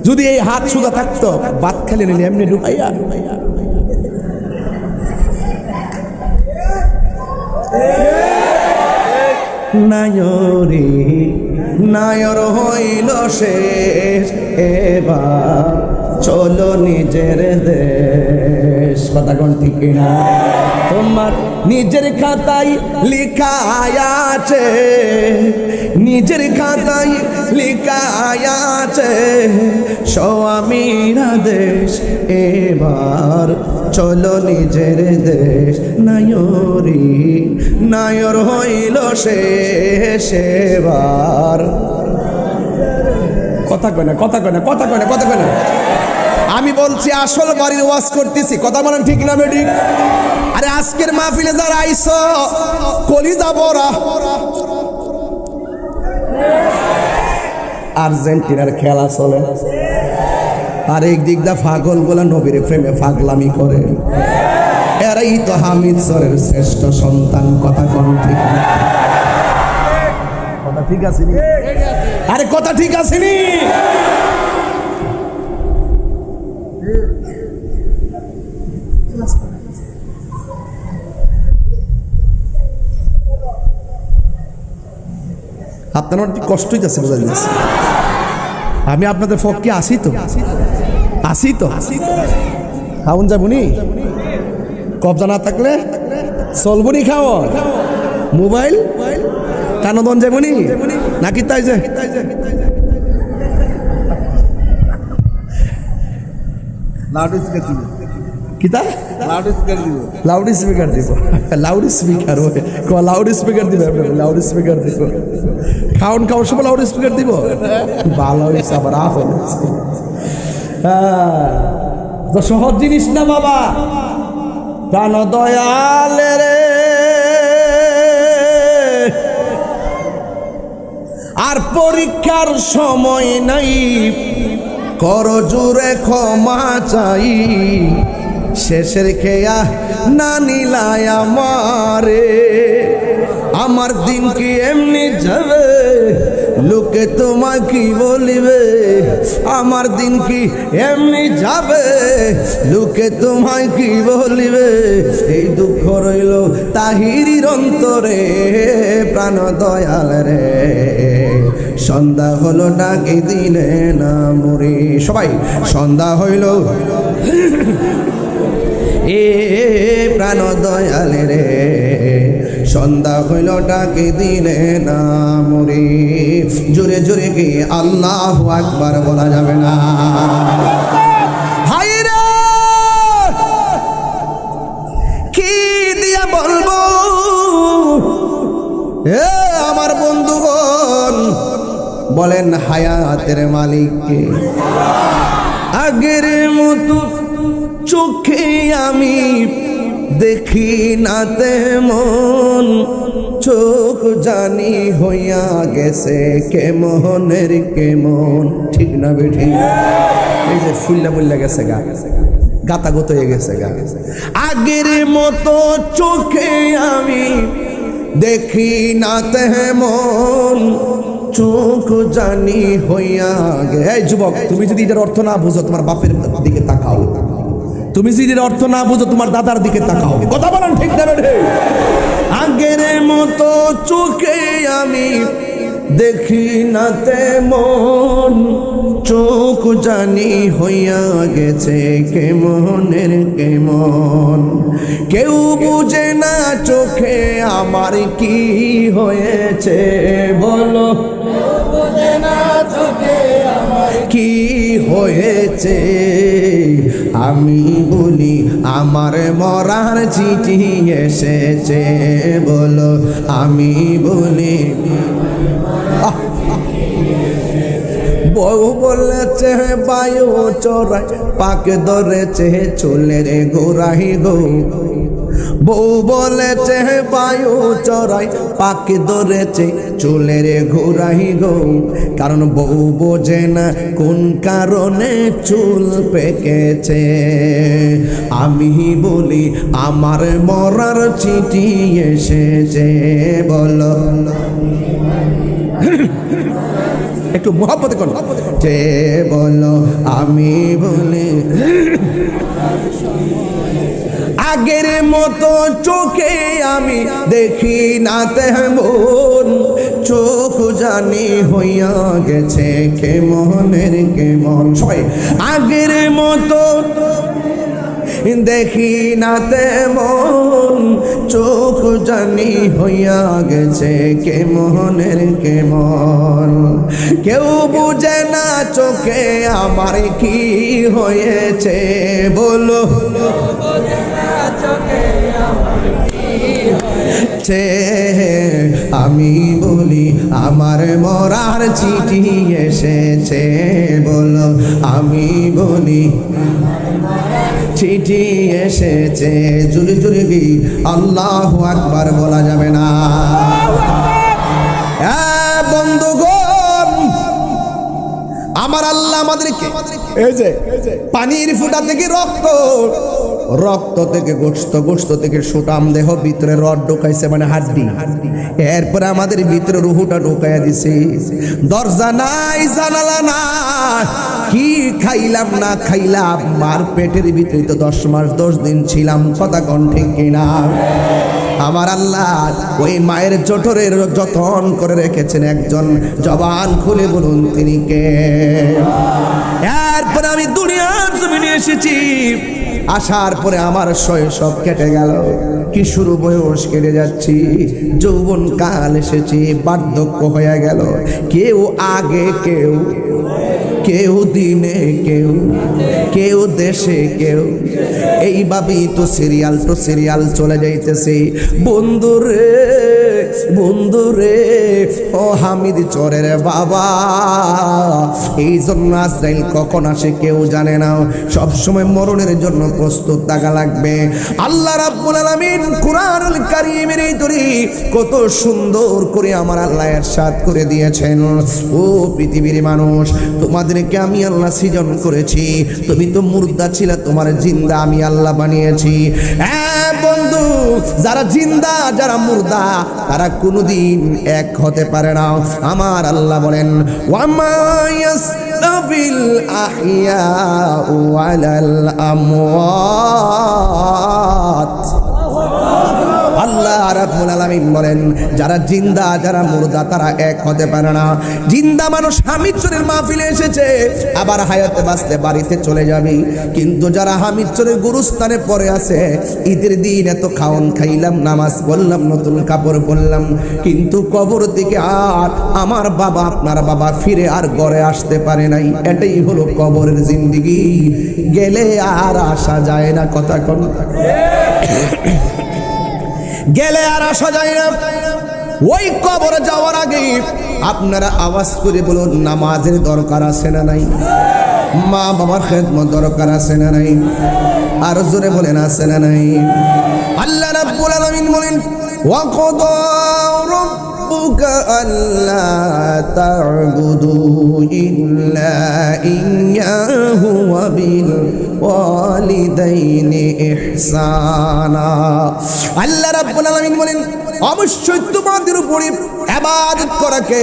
যদি এই হাত সুদা থাকতো ভাত খেলে নিলে এমনি ঢুকাইয়া নায়রে নায়র হইল শেষ এবার চলো নিজের দেশ কথা কোন ঠিক না তোমার নিজের খাতায় লেখা আছে নিজের খাতায় লেখা আছে স্বামীরা দেশ এবার চলো নিজের দেশ নায়রি নায়র হইল শেষ এবার কথা কয় না কথা কয় না কথা কয় না কথা কয় না আমি বলছি আসল বাড়ির ওয়াজ করতেছি কথা বলেন ঠিক না বেটি আরে আজকের মাহফিলে যারা আইছো কলিজা বড়া আর্জেন্টিনার খেলা চলে আর একদিক দা পাগল বলে নবীর প্রেমে পাগলামি করে এরাই তো হামিদ স্যারের শ্রেষ্ঠ সন্তান কথা কোন ঠিক না কথা ঠিক আছে নি আরে কথা ঠিক আছে নি আপনার অনেক কষ্ট হইতেছে বোঝা যাচ্ছে আমি আপনাদের পক্ষে আসি তো খাওন যাবনি কবজা না থাকলে চলবনি খাওয়া মোবাইল কানদন যাবনি নাকি তাই যে কিতা লাউড স্পিকার দিব লাউড স্পিকার লাউড স্পিকার দিবে লাউড স্পিকার দিব খাওন খাওয়ার সময় লাউড স্পিকার দিব ভালো হয়েছে আবার আফল তো সহজ জিনিস না বাবা প্রাণ দয়াল রে আর পরীক্ষার সময় নাই কর জোরে ক্ষমা চাই শেষের খেয়া না নিলাই আমারে আমার দিন কি এমনি যাবে লোকে তোমায় কি বলিবে আমার দিন কি এমনি যাবে লোকে তোমায় কি বলিবে এই দুঃখ রইল তাহিরির অন্তরে প্রাণ দয়াল রে সন্ধ্যা হলো ডাকে দিলে না মরে সবাই সন্ধ্যা হইল এ প্রাণ দয়াল রে সন্ধ্যা হইল ডাকে দিলে না মরে জোরে জোরে কি আল্লাহু আকবার বলা যাবে না হায় রে কি দিয়া বলবো এ আমার বন্ধুগণ বলেন হায়াতের মালিককে আগের মতো চোখে আমি দেখি না তেমন চোখ জানি হইয়া গেছে কেমনের কেমন ঠিক না বেঠি এই যে ফুল্লা মুল্লা গেছে গা গাতা গত হয়ে গেছে গা আগের মতো চোখে আমি দেখি না তেমন চোখ জানি হইয়া গে এই যুবক তুমি যদি এটার অর্থ না বুঝো তোমার বাপের দিকে তাকাও তুমি যদি এর অর্থ না বুঝো তোমার দাদার দিকে তাকাও কথা বলেন ঠিক না বেঠে আগের মতো চোখে আমি দেখি না তেমন চোখ জানি হইয়া গেছে কেমনের কেমন কেউ বুঝে না চোখে আমার কি হয়েছে বলো বুঝে না চোখে আমার কি হয়েছে আমি বলি আমার মরার চিঠি এসেছে বলো আমি বলি বউ বলেছে বায়ু চোরাই পাকে ধরেছে চুলের গোড়াই গো বউ বলেছে বায়ু চোরাই পাকে ধরেছে চুলের গোড়াই গো কারণ বউ বোঝে না কোন কারণে চুল পেকেছে আমি বলি আমার মরার চিঠি এসেছে বলো একটু মহব্বত করো যে বলো আমি বলি আগের মতো চোখে আমি দেখি না তেমন চোখ জানি হইয়া গেছে কেমনের কেমন সবাই আগের মতো দেখি না তেমন চোখ জানি হইয়া গেছে কেমনের কেমন কেউ বুঝে না চোখে আমার কি হয়েছে বলো আমি বলি আমার মরার চিঠি এসেছে বলো আমি বলি চিঠি এসেছে জুড়ে জুড়ে কি আল্লাহু আকবার বলা যাবে না বন্ধুগণ আমার আল্লাহ আমাদেরকে এই যে পানির ফুটা থেকে রক্ত রক্ত থেকে গোশত গোশত থেকে সুটাম দেহ ভিতরে রড ঢোকাইছে মানে হাড্ডি এরপরে আমাদের ভিতরে রুহুটা ঢোকাইয়া দিছে দরজা নাই জানালা না কি খাইলাম না খাইলাম মার পেটের ভিতরে তো 10 মাস 10 দিন ছিলাম কথা কোন ঠিক কিনা আমার আল্লাহ ওই মায়ের জঠরের যতন করে রেখেছেন একজন জবান খুলে বলুন তিনি কে এরপরে আমি দুনিয়ার জমিনে এসেছি আসার পরে আমার শৈশব কেটে গেল কিশোর বয়স কেটে যাচ্ছি যৌবন কাল এসেছি বার্ধক্য হয়ে গেল কেউ আগে কেউ দিনে কেউ কেউ দেশে কেউ, এইভাবেই তো সিরিয়াল চলে যাইতেছে। বন্ধুরে বন্ধুরে ও হামিদ চরের বাবা, এই জন্য আজরাইল কখন আসে কেউ জানে না, সব সময় মরণের জন্য প্রস্তুত থাকা লাগবে। আল্লাহ রাব্বুল আলামিন কুরআনুল কারীমের এই তরি কত সুন্দর করে আমার আল্লাহ ইরশাদ করে দিয়েছেন, ও পৃথিবীর মানুষ, তোমাদেরকে আমি আল্লাহ সৃজন করেছি, তুমি তো মুর্দা ছিলে, তোমার জিন্দা আমি আল্লাহ বানিয়েছি। হ্যাঁ বন্ধু, যারা জিন্দা যারা মুর্দা তারা কোনোদিন এক হতে পারে না। আমার আল্লাহ বলেন, ওয়ামা ইয়াসতাবিল আহইয়া ওয়ালাল আমওয়াত। আল্লাহ রাব্বুল আলামিন বলেন, যারা জিন্দা যারা মুর্দা তারা এক হতে পারে না। জিন্দা মানুষ হামিদচরের মাহফিলে এসেছে, আবার হায়াতে বাঁচতে বাড়িতে চলে যাবে, কিন্তু যারা হামিদচরের গুরুস্থানে পড়ে আছে, ঈদের দিন এত খাওন খাইলাম, নামাজ পড়লাম, নতুন কাপড় পরলাম, কিন্তু কবর থেকে আর আমার বাবা আপনার বাবা ফিরে আর ঘরে আসতে পারে নাই। এটাই হলো কবরের জিন্দেগি, গেলে আর আসা যায় না। কথা কোন গেলে আর আসা যায় না। ওই কবরে যাওয়ার আগে আপনারা আওয়াজ করে বলুন, নামাজের দরকার আছে না নাই? মা বাবার খেদমত দরকার আছে না নাই? আর জোরে বলেন আছে না নাই? আল্লাহ রাব্বুল আলামিন বলেন, ওয়াকাদা রাব্বুকা আল্লা তা'বুদু ইল্লা ইয়্যাহু ওয়া বিল ওয়ালিদাইনি ইহসানা। আল্লাহ রাব্বুল আলামিন বলেন, অবশ্যই তোমাদের উপরে ইবাদত করাকে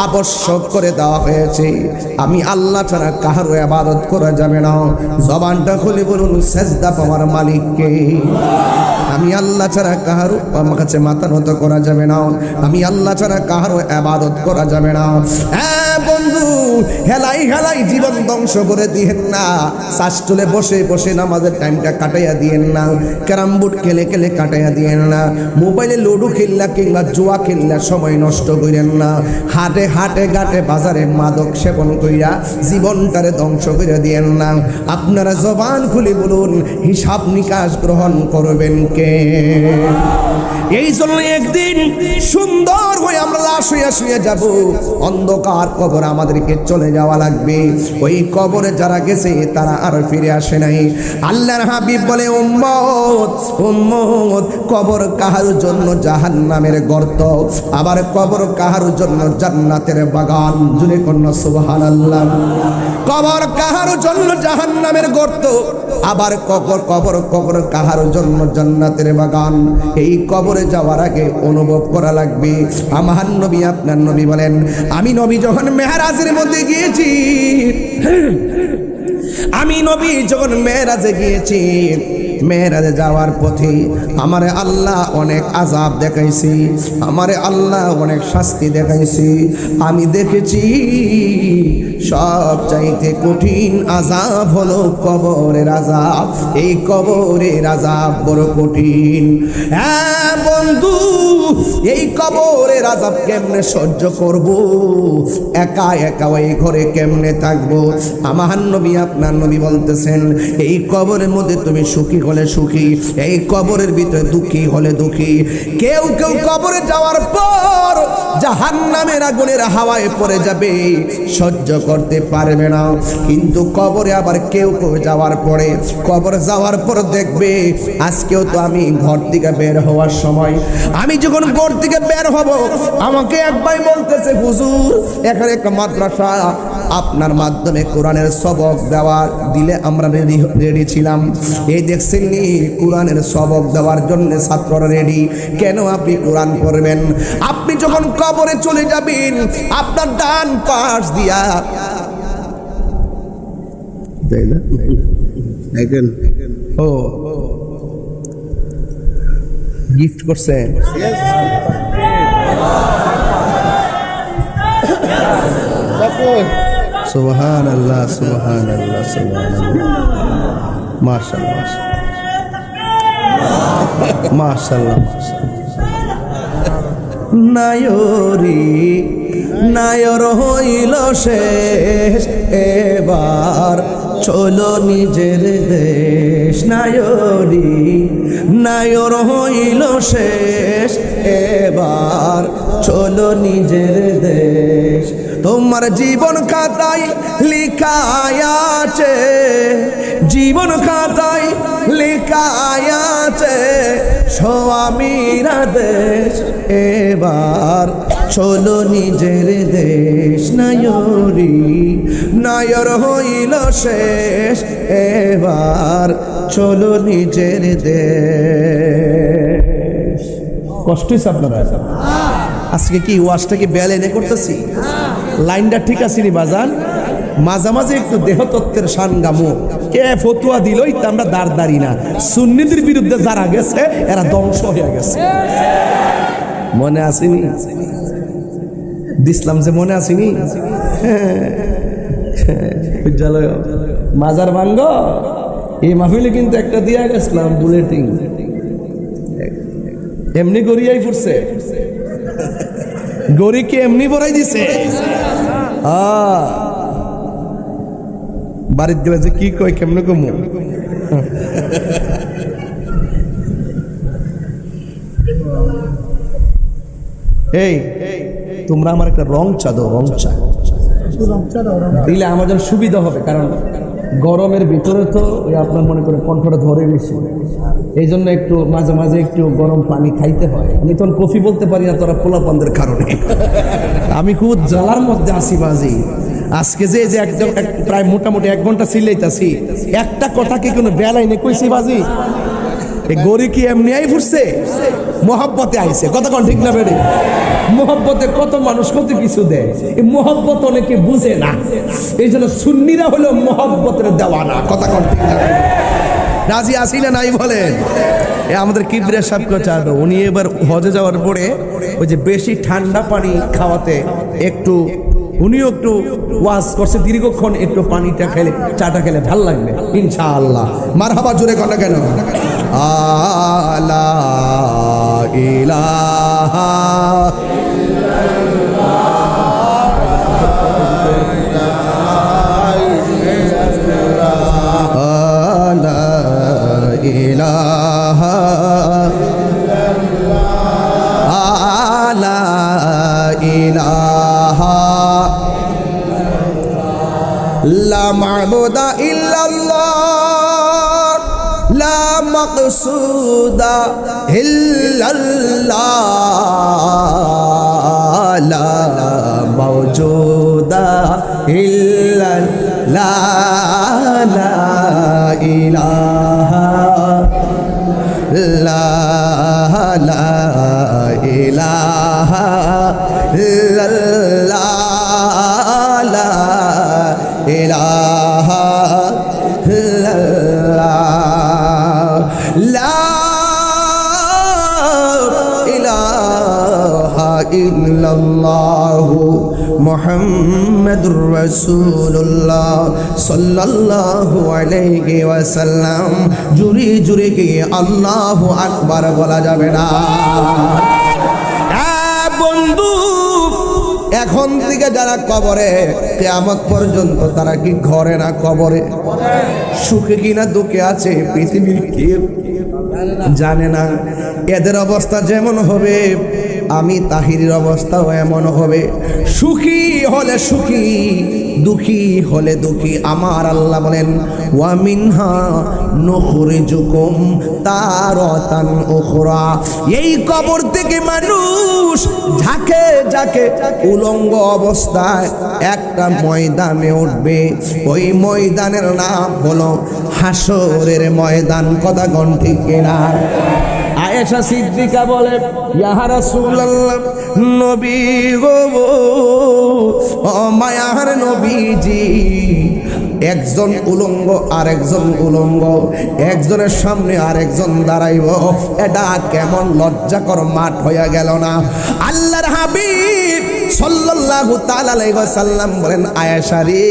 আবশ্যক করে দেওয়া হয়েছে। আমি আল্লাহ ছাড়া কারো ইবাদত করা যাবে না। জবানটা খুলে বলুন, সেজদা পাওয়ার মালিককে। আমি আল্লাহ ছাড়া কারো আমার কাছে মাথা নত করা যাবে না। আমি আল্লাহ ছাড়া কারো ইবাদত করা যাবে না। হ্যাঁ বন্ধু, হেলাই হেলাই জীবন ধ্বংস করে দিয়েন না। শাস্তুলে বসে বসে নামাজের টাইমটা কাটাইয়া দিয়েন না। ক্যারাম বোর্ড খেলে খেলে কাটাইয়া দিয়েন না। মোবাইলে লুডো খেললা কিংবা জুয়া খেললা সময় নষ্ট করেন না। হাটে হাটে ঘাটে বাজারে মাদক সেবন কইরা জীবনটারে ধ্বংস করে দিয়েন না। আপনারা জবান খুলে বলুন, হিসাব নিকাশ গ্রহণ করবেন কে? এই জন্য একদিন সুন্দর হয়ে আমরা লাশ হইয়া শুয়ে যাব। অন্ধকার কবর আমাদেরকে চলে যাওয়া লাগবে। ওই কবরে যারা গেছে তারা আর ফিরে আসে নাই। আল্লাহর হাবিব বলে, উম্মত উম্মত, কবর কাহার জন্য জাহান্নামের গর্ত, আবার কবর কাহার জন্য জান্নাতের বাগান। জুড়ে কন্যা সুবহানাল্লাহ। কবর কাহার জন্য জাহান্নামের গর্ত, আবার কবর কাহার জন্য জান্নাতের বাগান। এই কবরে যাওয়ার আগে অনুভব করা লাগবে। আমার নবী আপনার নবী বলেন, আমি নবী যখন মেহরাজের মধ্যে গিয়েছি, আমি নবী যখন মেহরাজে গিয়েছি, মেহরাজে যাওয়ার পথে আমারে আল্লাহ অনেক আযাব দেখাইছি, আমারে আল্লাহ অনেক শাস্তি দেখাইছি। আমি দেখেছি সব চাইতে কঠিন আযাব হলো কবরের আযাব। এই কবরের আযাব বড় কঠিন। হ্যাঁ বন্ধু, এই কবরের আযাব কেমনে সহ্য করব? একা একা ওই ঘরে কেমনে থাকবো? আমার নবী আপনার নবী বলতেছেন, এই কবরের মধ্যে তুমি সুখী হলে সুখী, এই কবরের ভিতরে দুঃখী হলে দুঃখী। কেউ কেউ কবরে যাওয়ার পর জাহান্নামের আগুনের হাওয়ায় পড়ে যাবে, সহ্য করতে পারবে না। কিন্তু কবরে আবার কেউ কেউ যাওয়ার পরে, কবরে যাওয়ার পর দেখবে, আজকেও তো আমি ঘর থেকে বের হওয়ার সময়, আমি যখন ঘর থেকে বের হব, আমাকে এক ভাই বলতেছে, হুজুর এখানে একটা মাদ্রাসা, আপনার মাধ্যমে কোরআনের সবক দেওয়া দিলে আমরা রেডি ছিলাম। এই দেখছেন নি, কোরআনের সবক দেওয়ার জন্য ছাত্ররা রেডি। কেন আপনি কোরআন পড়বেন? আপনি যখন কবরে চলে যাবেন, আপনার ডান পাশ দিয়া ও গিফট করছে, সুবহানাল্লাহ সুবহানাল্লাহ সুবহানাল্লাহ, মাশাআল্লাহ মাশাআল্লাহ। নায়রি নায়র হইল শেষ, এবার চলো নিজের দেশ। নায়রি নায়র হইল শেষ, এবার চলো নিজের দেশ। তোমার জীবন খাতায় লিখায় আছে, জীবন খাতায় লিখায় আছে স্বামীরা দেশ, এবার চলো নিজের দেশ। নায়রি নায়র হইল শেষ, এবার চলো নিজের দেশ। কষ্ট হয়েছে আপনারা? আজকে কি ওয়াজটা কি বেল এনে করতেছি? লাইনটা ঠিক আছে নি বাজান? মাঝে মাঝে একটু দেহতত্ত্বের সানগামো কে ফতুয়া দিলই তা আমরা দাঁড় না। সুন্নিদের বিরুদ্ধে যারা গেছে এরা ধ্বংস হয়ে গেছে। মনে আসেনি দিসলাম যে মনে আসেনি? মাজার ভাঙ্গ এই মাহফিলে কিন্তু একটা দিয়া গেছিলাম বুলেটিন, এমনি গড়িয়াই ফুটছে। গড়িকে এমনি পড়াই দিছে। বাড়িতে গেলে যে কি কয় কেমনে কমু। এই তোমরা আমার একটা রং চা দাও, রং চা দিলে আমাদের সুবিধা হবে, কারণ গরমের ভিতরে তো আপনার মনে করে কণ্ঠটা ধরে বেশি, এই জন্য একটু মাঝে মাঝে একটু গরম পানি খাইতে হয়। আমি তখন কফি বলতে পারি না, তোরা পোলাপানদের কারণে। আমি খুব জ্বালার মধ্যে আসি বাজি। আজকে যে একদম প্রায় মোটামুটি 1 ঘন্টা সিলাইতাছি, একটা কথা কি কোনো বেলাইনে কইছি বাজি? এই গরি কি এমনি আই ফুটছে? মোহাব্বতে আইছে। কতক্ষণ ঠিক না বেড়ে? মোহব্বতে কত মানুষ কত কিছু দেয়, এই মোহব্বত অনেকে বুঝে না। এই জন্য সুন্নিরা হলো মোহব্বতের দেওয়ানা। কতক্ষণ ঠিক না? রাজি আসি না নাই বলেন? আমাদের কিবরিয়া সাহেব কথা, উনি এবার হজে যাওয়ার পরে ওই যে বেশি ঠান্ডা পানি খাওয়াতে একটু উনিও একটু ওয়াজ করছে দীর্ঘক্ষণ, একটু পানিটা খেলে চাটা খেলে ভাল লাগবে ইনশাআল্লাহ। মারহাবা জোরে কথা কেন? আলা ইলাহা ইলাহা আলা ইলাহা লা মা'বুদা ইল্লাল্লাহ লা মাকসুদা ইল্লাল্লাহ লা মাওজুদা ইল্লাল্লাহ লা ইলাহা লা ইলাহা ইল্লাল্লাহ লা ইলাহা ইল্লাল্লাহ লা ইলাহা ইল্লাল্লাহ মুহাম্মাদুর রাসূলুল্লাহ সাল্লাল্লাহু আলাইহি ওয়াসাল্লাম। জুরি জুরি গিয়ে আল্লাহু আকবার বলা যাবে না? বন্ধু, এখন থেকে যারা কবরে, কিয়ামত পর্যন্ত তারা কি ঘরে না কবরে? সুখে কিনা দুঃখে আছে পৃথিবীর কেউ জানে না। এদের অবস্থা যেমন হবে, আমি তাহিরের অবস্থাও এমন হবে। সুখী হলে সুখী, দুঃখী হলে দুঃখী। আমার আল্লাহ বলেন ওয়া মিনহা নুখরিজুকুম তারাতান উখরা। এই কবর থেকে মানুষ ঝাঁকে ঝাঁকে উলঙ্গ অবস্থায় একটা ময়দানে উঠবে। ওই ময়দানের নাম হলো হাসরের ময়দান। কথা কোন ঠিক কিনা? আয়েশা সিদ্দিকা বলে ইয়া রাসূলুল্লাহ, নবী গো, ও মায়ার নবীজি, একজন উলঙ্গ আর একজন উলঙ্গ, একজনের সামনে আর একজন দাঁড়াইব, এটা কেমন লজ্জাকর মাঠ হয়ে গেল না? আল্লাহর হাবিব সাল্লাল্লাহু তাআলা আলাইহি ওয়াসাল্লাম বলেন, আয়েশা রে,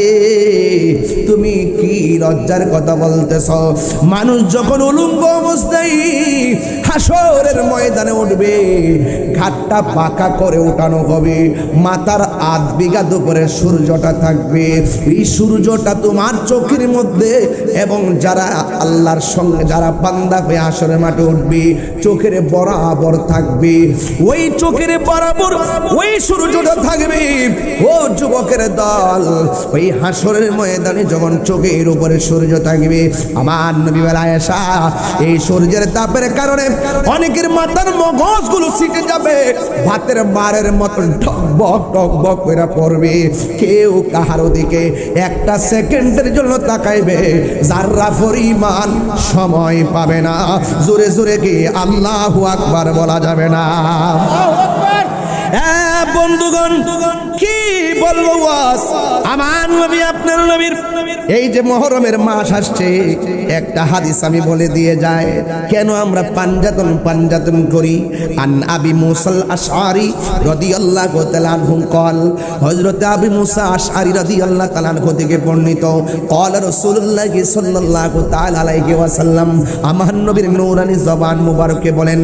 তুমি কি লজ্জার কথা বলতেছ? মানুষ যখন উলঙ্গ অবস্থায় হাসরের ময়দানে উঠবে, ঘাটটা পাকা করে উঠানো হবে, মাথার আধ বিঘা দুপুরে সূর্যটা থাকবে। এই সূর্যটা তোমার চোখের মধ্যে, এবং যারা আল্লাহর সঙ্গে যারা বান্দা হয়ে হাসরের মাঠে উঠবে চোখের বরাবর থাকবে, ওই চোখের বরাবর ওই সূর্যটা থাকবে। ও যুবকের দল, ওই হাসরের ময়দানে যখন চোখের উপরে সূর্য থাকবে, আমার নবী বলেন আয়েশা, এই সূর্যের তাপের কারণে অনেকের মাথার মগজগুলো ছিটে যাবে, ভাতের মারের মতো টকবক টকবক করে পড়বে। কেউ কাহার দিকে একটা সেকেন্ডের জন্য তাকাইবে যাররা পরিমাণ সময় পাবে না। জোরে জোরে কি আল্লাহু আকবার বলা যাবে না? বন্ধুগণ, কি বলবো ওয়াজ, আমার নবী আপনার নবীর এই যে মুহররমের মাস আসছে, একটা হাদিস আমি বলে দিয়ে যায় কেন আমরা পাঞ্জাতন করি। আন আবি মুসাল আশআরি রাদিয়াল্লাহু তাআলা আনহু قال, হযরত আবি মুসা আশআরি রাদিয়াল্লাহু তাআলা আনহু থেকে বর্ণিত, قال রাসূলুল্লাহ সাল্লাল্লাহু তাআলা আলাইহি ওয়াসাল্লাম, আমার নবীর নূরানি জবান মুবারকে বলেন,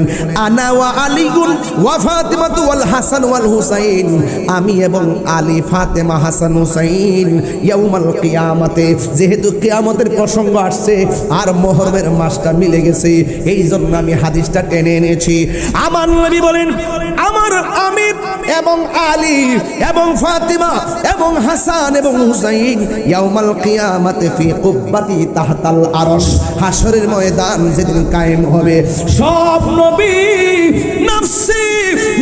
আনা ওয়া আলীগুন ওয়া ফাতিমাতু ওয়াল হাসান ওয়াল হুসাইন, আমি এবং আলী, ফাতেমা, হাসান, হুসাইন ইয়াউমাল কিয়ামাতে, যেহেতু কিয়ামতের প্রসঙ্গ আসছে আর মুহররমের মাসটা মিলে গেছে, এই জন্য আমি হাদিসটা টেনে এনেছি। আমার নবী বলেন, আমার আমি এবং আলী এবং ফাতিমা এবং হাসান এবং হুসাইন ইয়াউমাল কিয়ামাতে ফি কুব্বাতি তাহতাল আরশ, হাসরের ময়দান যেদিন কায়েম হবে, সব নবী নাফসি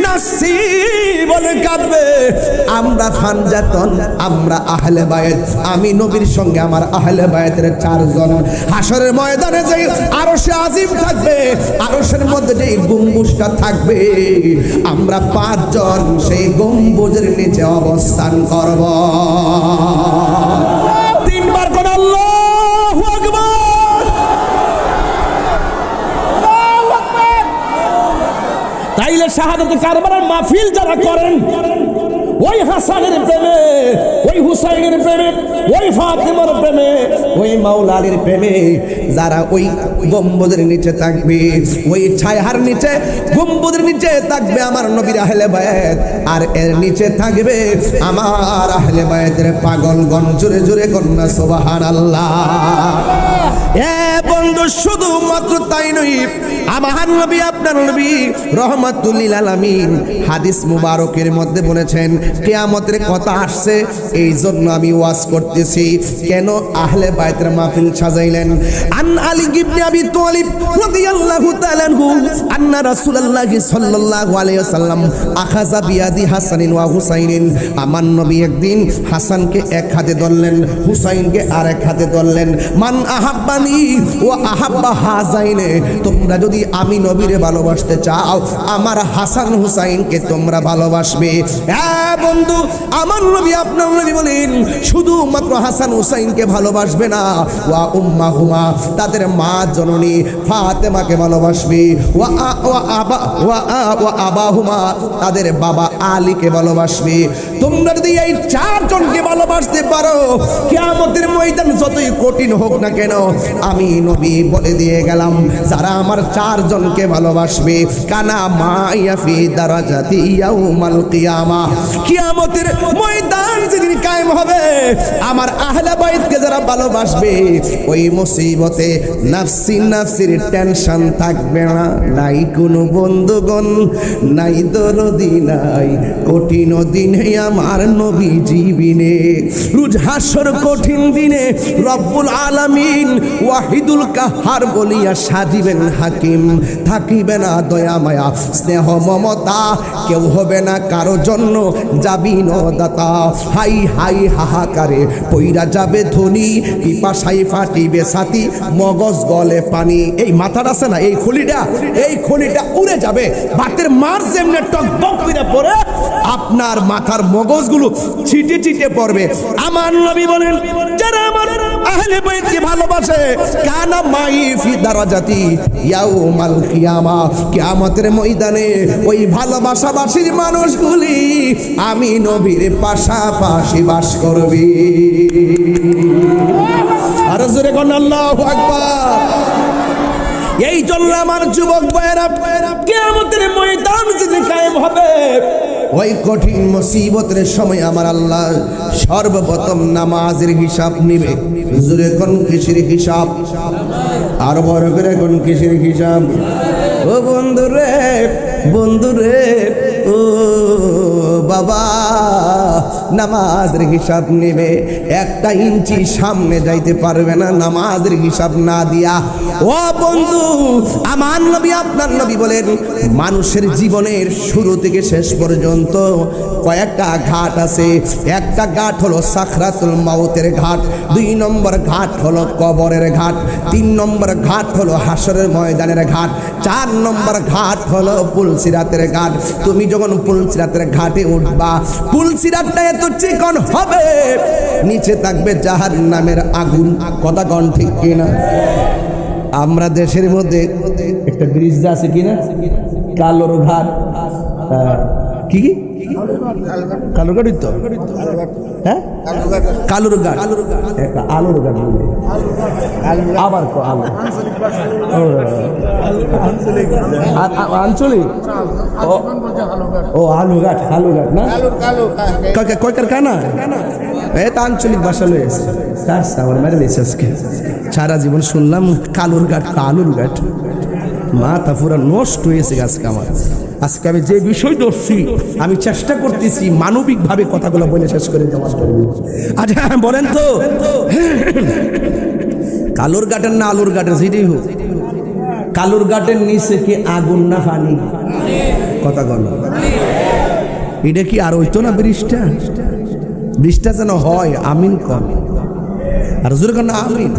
নাফসি বলে কাঁদবে। আমরা পাঞ্জাতন, আমরা আহলে বায়ত, আমি নবীর সঙ্গে আমার আহলে বায়তের 4 জন হাসরের ময়দানে যে আরশে আজিম থাকবে, আরশের মধ্যে যে গম্বুজটা থাকবে, আমরা 5 জন সেই গম্বুজের নিচে অবস্থান করব। 3 বার কোন আল্লাহু আকবার। তাইলে শাহাদাতে কারবালার মাহফিল যারা করেন, ওই হাসানের প্রেমে, ওই হুসাইনের প্রেমে, ওই ফাতেমার প্রেমে, ওই মাওলা আলীর প্রেমে যারা ওই গম্বুজের নিচে থাকবে, ওই ছায়ার নিচে গম্বুজের নিচে থাকবে আমার নবীর আহলে বায়াত, আর এর নিচে থাকবে আমার আহলে বায়াতের পাগলগণ। জোরে জোরে কন্যা সুবহানাল্লাহ। বন্ধু, শুধুমাত্র তাই নয়, আমার নবী আপনার নবী রহমাতুল লিল আলামিন হাদিস মুবারকের মধ্যে বলেছেন কিয়ামতের কথা আসছে, এই জন্য আমি ওয়াজ করতেছি। কেন আহলে বাইতের মাহফিল সাজাইলেন? আন আলী ইবনে আবি তালিব রাদিয়াল্লাহু তাআলা আনহু আন্না রাসূলুল্লাহ সাল্লাল্লাহু আলাইহি ওয়াসাল্লাম আখাযা বিয়াদি হাসানিন ওয়া হুসাইনিন, আমার নবী একদিন হাসানকে এক হাতে ধরলেন, হুসাইনকে আরেক হাতে ধরলেন। মান আহাব্বানি ওয়া আহাব্বা হাযাইনে, তোমরা যদি আমি নবীরে ভালোবাসতে চাও, আমার হাসান হুসাইনকে তোমরা ভালোবাসবে। বন্ধু, আমার নবী আপনার নবী বলেন শুধুমাত্র হাসান হুসাইনকে ভালোবাসবে না, ওয়া উম্মাহুমা, তাদের মা জননী ফাতেমাকে ভালোবাসবে, ওয়া আবাহুমা, তাদের বাবা আলীকে ভালোবাসবে। তোমরা যদি এই 4 জনকে ভালোবাসতে পারো, কিয়ামতের ময়দান যতই কঠিন হোক না কেন, আমি নবী বলে দিয়ে গেলাম, যারা আমার 4 জনকে ভালোবাসবে, কানা মাইয়া ফি দারাজাতি ইয়াউমাল কিয়ামা, কিয়ামতের ময়দান যেদিন কায়েম হবে, আমার আহলে বাইতকে যারা ভালোবাসবে, ওই মুসিবতে নাফসি নাফসির টেনশন থাকবে না। নাই কোনো বন্ধুগণ, নাই দরদি, নাই কঠিন দিনে আমার নবী জীবিনে, রোজ হাসর কঠিন দিনে রব্বুল আলামিন ওয়াহিদুল কাহার বলিয়া সাজিবেন হাকিম, থাকিবে না দয়া মায়া স্নেহ মমতা, কেউ হবে না কারো জন্য যাবি নদাতা। হাই হাই হাহাকারে পইরা যাবে ধনী, পিপাসাই ফাটিবে ছাতি, মগজ গলে পানি। এই মাথাটা আছে না, এই খলিটা উড়ে যাবে, বাতের মার যেমনে টকবক করে পড়ে, আপনার মাথার মগজগুলো ছিটে ছিটে পড়বে। আমার নবী বলেন, যারা আমার আহলে বাইতকে ভালোবাসে, কানা মাই ফি দারাজাতি ইয়াউমাল কিয়ামা, কিয়ামতের ময়দানে ওই ভালোবাসাবাসীর মানুষগুলি আমি নবীর পাশাপাশি বাস করবে। আর জোরে কোন আল্লাহু আকবার। এই জন্য আমার যুবক ভাইয়েরা, কিয়ামতের ময়দান যেদিন কায়েম হবে, ওই কঠিন মুসিবতের সময় আমার আল্লাহ সর্বপ্রথম নামাজের হিসাব নিবে। হুজুরে কোন কিসের হিসাব? আর বড় করে কোন কিসের হিসাব? ও বন্ধুরে, বন্ধুরে, ও বাবা, নামাজের হিসাব নেবে। একটা ইঞ্চি সামনে যাইতে পারবে না নামাজের হিসাব না দিয়া। ও বন্ধু, আমার নবী আপনার নবী বলেন, মানুষের জীবনের শুরু থেকে শেষ পর্যন্ত কয়েকটা ঘাট আছে। একটা ঘাট হলো সাকরাতুল মাউতের ঘাট, 2 নম্বর ঘাট হলো কবরের ঘাট, 3 নম্বর ঘাট হলো হাসরের ময়দানের ঘাট, 4 নম্বর ঘাট হলো পুলসিরাতের ঘাট। তুমি যখন পুলসিরাতের ঘাটে উঠবা, পুলসিরাতটা এত চিকন হবে, নিচে থাকবে জাহান্নামের আগুন। কথা কোন ঠিক কিনা? আমরা দেশের মধ্যে একটা ব্রিজ আছে কিনা, কালোর ঘাট, কি কি কালোর ঘাট তো, হ্যাঁ কালোর ঘাট, একটা আলোর ঘাট, আবার আলো আঞ্চলিক, ও আলুঘাট, আলুঘাট না কয়কার কানা, এটা আঞ্চলিক ভাষা লয়েছে। আমার মেরে নিয়েছে আজকে, সারা জীবন শুনলাম কালুর ঘাট, কালুর ঘাট, মাথা পুরো নষ্ট হয়েছে আজকে আমার। আজকে আমি যে বিষয় ধরছি, আমি চেষ্টা করতেছি মানবিকভাবে কথাগুলো বলে শেষ করে দেওয়ার জন্য। আচ্ছা বলেন তো, কালুর ঘাটের না আলুর ঘাটের, যেটাই হোক, কালুর ঘাটের নিচে কি আগুন না পানি? কথা বল, এটা কি আর হইতো না ব্রিজটা? ব্রিজটা যেন হয়, আমিন কম, আর জোরে কর না আমিন।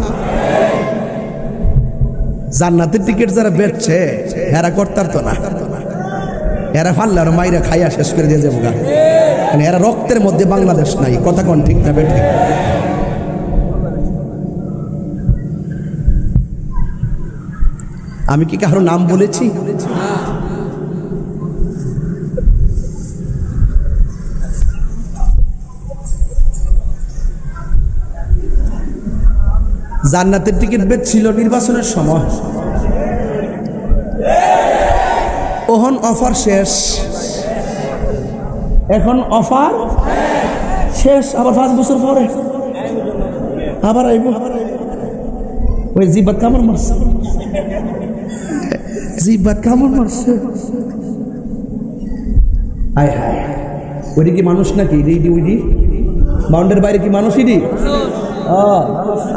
জান্নাতের টিকিট যারা বেচছে এরা করতার তো না, এরা ফাল্লা আর মাইরা খাইয়া শেষ করে দিয়ে যাবো, মানে এরা রক্তের মধ্যে বাংলাদেশ নাই। কথা কোন ঠিক না বেঠে? আমি কি কারো নাম বলেছি? জান্নাতের টিকিট বেচছিল নির্বাচনের সময়, ওহন অফার শেষ, এখন অফার শেষ, আবার 5 বছর পরে আবার আইব। ওই জিবাত কামড় মারছে, জিবাত কামড় মারছে। আয় হায়, ওইটি কি মানুষ নাকি? ওইটি বাউন্ডের বাইরে কি মানুষ? ইডি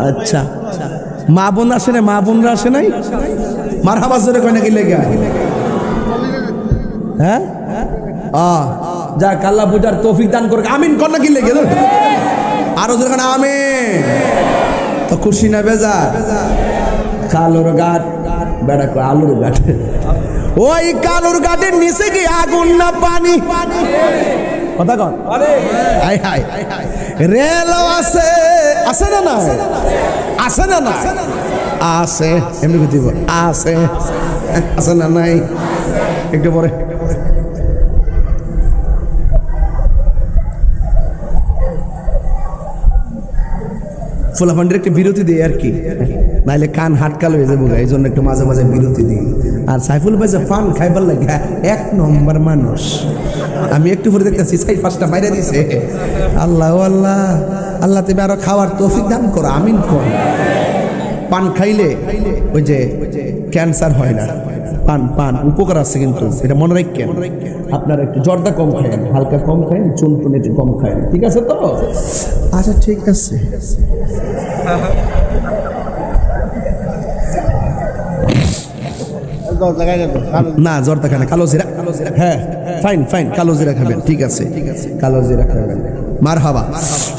আচ্ছা, মা বোন আসে না? মা বোনরা আসে নাই? মারহাবা জোরে কয় নাকি লেগে? হ্যাঁ, যা আল্লাহ বুঝার তৌফিক দান করুক, আমিন কর নাকি লেগে? আরো জোরে কেন আমিন? তো খুশি না বেজা? কালোর ঘাট বেড়া কয় আলুর ঘাট, ওই কালোর ঘাটের নিচে কি আগুন না পানি? কথা কন। হাই হাই, রেল আছে, আছে না না? আছে না না? আছে, এমনি দিব, আছে, আছে না নাই? একটু পরে ফুলাফান্ডির একটা বিরতি দিই আর কি, নাইলে কান হাটকাল হয়ে যাবো, এই জন্য একটু মাঝে মাঝে বিরতি দিই। আর সাইফুল ভাই যে পান খাইবার লাগে 1 নম্বর মানুষ, আমি একটু পরে দেখতেছি 4-5টা বাইরে দিছে। আল্লাহ আল্লাহ, আল্লাহ তুমি আরো খাওয়ার তৌফিক দান করো, আমিন কর। পান খাইলে ওই যে ক্যান্সার হয় না, পান পান উপকার আছে, কিন্তু এটা মনে রাখেন। আপনারা একটু জর্দা কম খায়েন, হালকা কম খায়েন, চুন একটু কম খায়েন, ঠিক আছে তো? আচ্ছা ঠিক আছে। না জর্দা খান, কালো জিরা, হ্যাঁ ফাইন ফাইন, কালো জিরা খাবেন, ঠিক আছে, কালো জিরা খাবেন। মারহাবা,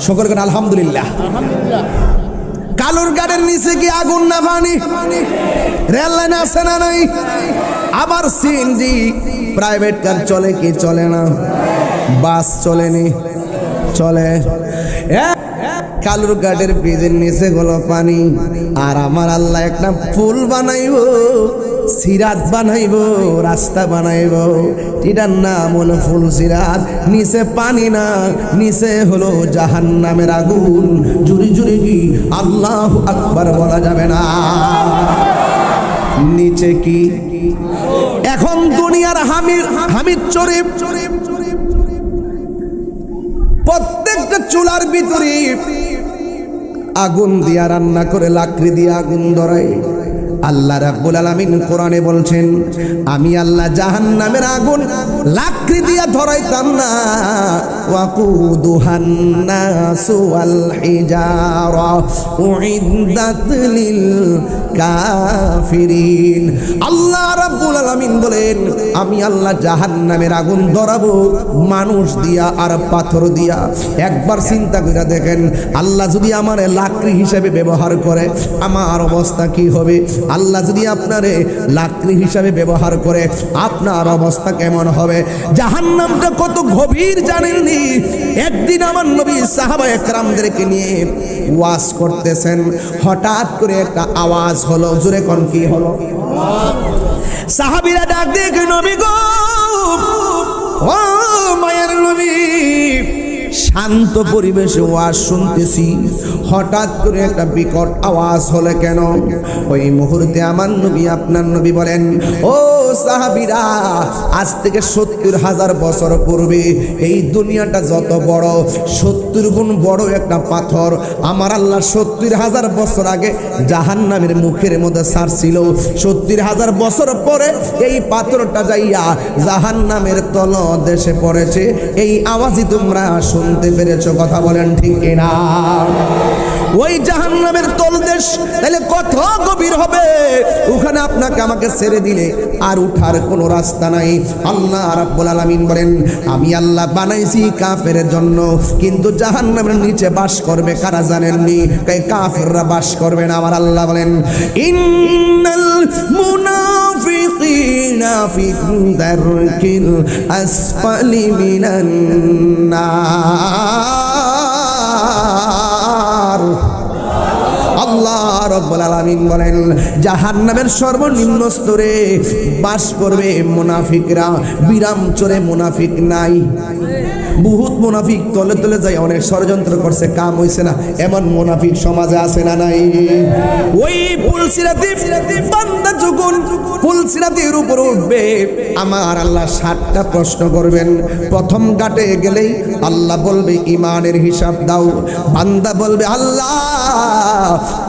শুকর করেন আলহামদুলিল্লাহ। কালুর গাড়ির নিচে কি আগুন না পানি? রেল লাইন আছে না নাই? আবার সিএনজি প্রাইভেট কার চলে কি চলে না? বাস চলেনি, চলে। কালুর গাড়ির ব্রিজের নিচে হলো পানি, আর আমার আল্লাহ একটা পুল বানাইবো, সিরাত বানাইবো, রাস্তা বানাইবো, এটার নাম হলো ফুল সিরাত। নিচে পানি না, নিচে হলো জাহান্নামের আগুন। জুরি জুরি কি আল্লাহু আকবার বলা যাবে না? নিচে কি? এখন দুনিয়ার হামিদ চরে প্রত্যেকটা চুলার ভিতরে আগুন দিয়া রান্না করে লাকড়ি দিয়ে আগুন ধরায়। আল্লাহ রাব্বুল আলামিন কোরআনে বলছেন, আমি আল্লাহ জাহান্নামের আগুন লাকড়ি দিয়া ধরাইতাম না। ওয়াকুদুহান নাসু ওয়াল হিজারা উইদ্দাত লিল কাফিরিন। আল্লাহ রাব্বুল আলামিন বলেন, আমি আল্লাহ জাহান্নামের আগুন ধরাবো মানুষ দিয়া আর পাথর দিয়া। একবার চিন্তা করে দেখেন, আল্লাহ যদি আমারে লাকড়ি হিসেবে ব্যবহার করে আমার অবস্থা কি হবে? আল্লাহ যদি আপনারে লাকড়ি হিসাবে ব্যবহার করে আপনার অবস্থা কেমন হবে? জাহান্নামটা কত গভীর জানেননি? একদিন আমার নবী সাহাবায়ে কেরামদেরকে নিয়ে ওয়াজ করতেছেন, হঠাৎ করে একটা আওয়াজ হলো। জোরে কোন কি হলো? সাহাবীরা ডাক দিয়ে, নবী গো, ও মায়ের নবী, শান্ত পরিবেশে ওয়াজ শুনতেছি, হঠাৎ করে একটা বিকট আওয়াজ হলে কেন? ওই মুহূর্তে আমার নবী আপনার নবী বলেন, ও সাহাবীরা, আজ থেকে ৭০,০০০ বছর পূর্বে এই দুনিয়াটা যত বড়, ৭০ গুণ বড় একটা পাথর আমার আল্লাহ ৭০,০০০ বছর আগে জাহান্নামের মুখের মধ্যে ছাড়ছিল। ৭০,০০০ বছর পরে এই পাথরটা যাইয়া জাহান্নামের তলদেশে পড়েছে। এই আওয়াজই তোমরা শুনতে পেরেছো, কথা বলেন ঠিক কিনা? ওই জাহান্নামের তলদেশ তাহলে কত গভীর হবে? ওখানে আপনাকে আমাকে ছেড়ে দিলে আর উঠার কোনো রাস্তা নাই। আল্লাহ রাব্বুল আলামিন বলেন, আমি আল্লাহ বানাইছি কাফেরের জন্য, কিন্তু জাহান্নামের নিচে বাস করবে কারা জানেননি? কাফেররা বাস করবে না। আমার আল্লাহ বলেন, ইন্নাল মুনাফিকিনা ফি দারকিল আসফালি মিনান নার। আল্লাহ রাব্বুল আলামিন বলেন, জাহান্নামের সর্বনিম্ন স্তরে বাস করবে মুনাফিকরা। বিরাম চরে মুনাফিক নাই। বহুত মুনাফিক তলে তলে যায় অনেক ষড়যন্ত্র করছে, কাম হইছে না, এমন মুনাফিক সমাজে আছে না নাই? ওই পুলসিরাতে বান্দা যখন পুলসিরাতের উপর উঠবে, আমার আল্লাহ ৭টা প্রশ্ন করবেন। প্রথম ঘাটে গেলেই আল্লাহ বলবে, ইমানের হিসাব দাও। বান্দা বলবে, আল্লাহ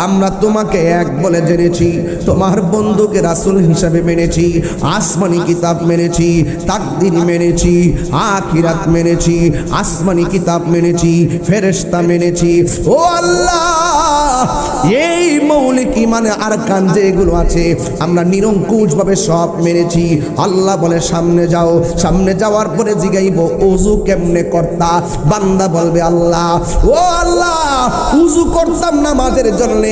আমরা তোমাকে এক বলে জেনেছি, তোমার বন্ধুকে রাসূল হিসাবে মেনেছি, আসমানি কিতাব মেনেছি, তাকদীর মেনেছি, আখিরাত মেনেছি, আসমানি কিতাব মেনেছি, ফেরেশতা মেনেছি। ও আল্লাহ, এই মৌলিক ইমানে আরকান যেগুলো আছে আমরা নিরঙ্কুশ ভাবে সব মেনেছি। আল্লাহ বলে, সামনে যাও। সামনে যাওয়ার পরে জিগাইব, ওযু কেমনে করতা? বান্দা বলবে, আল্লাহ, ও আল্লাহ, ওযু করতাম নামাজের জন্য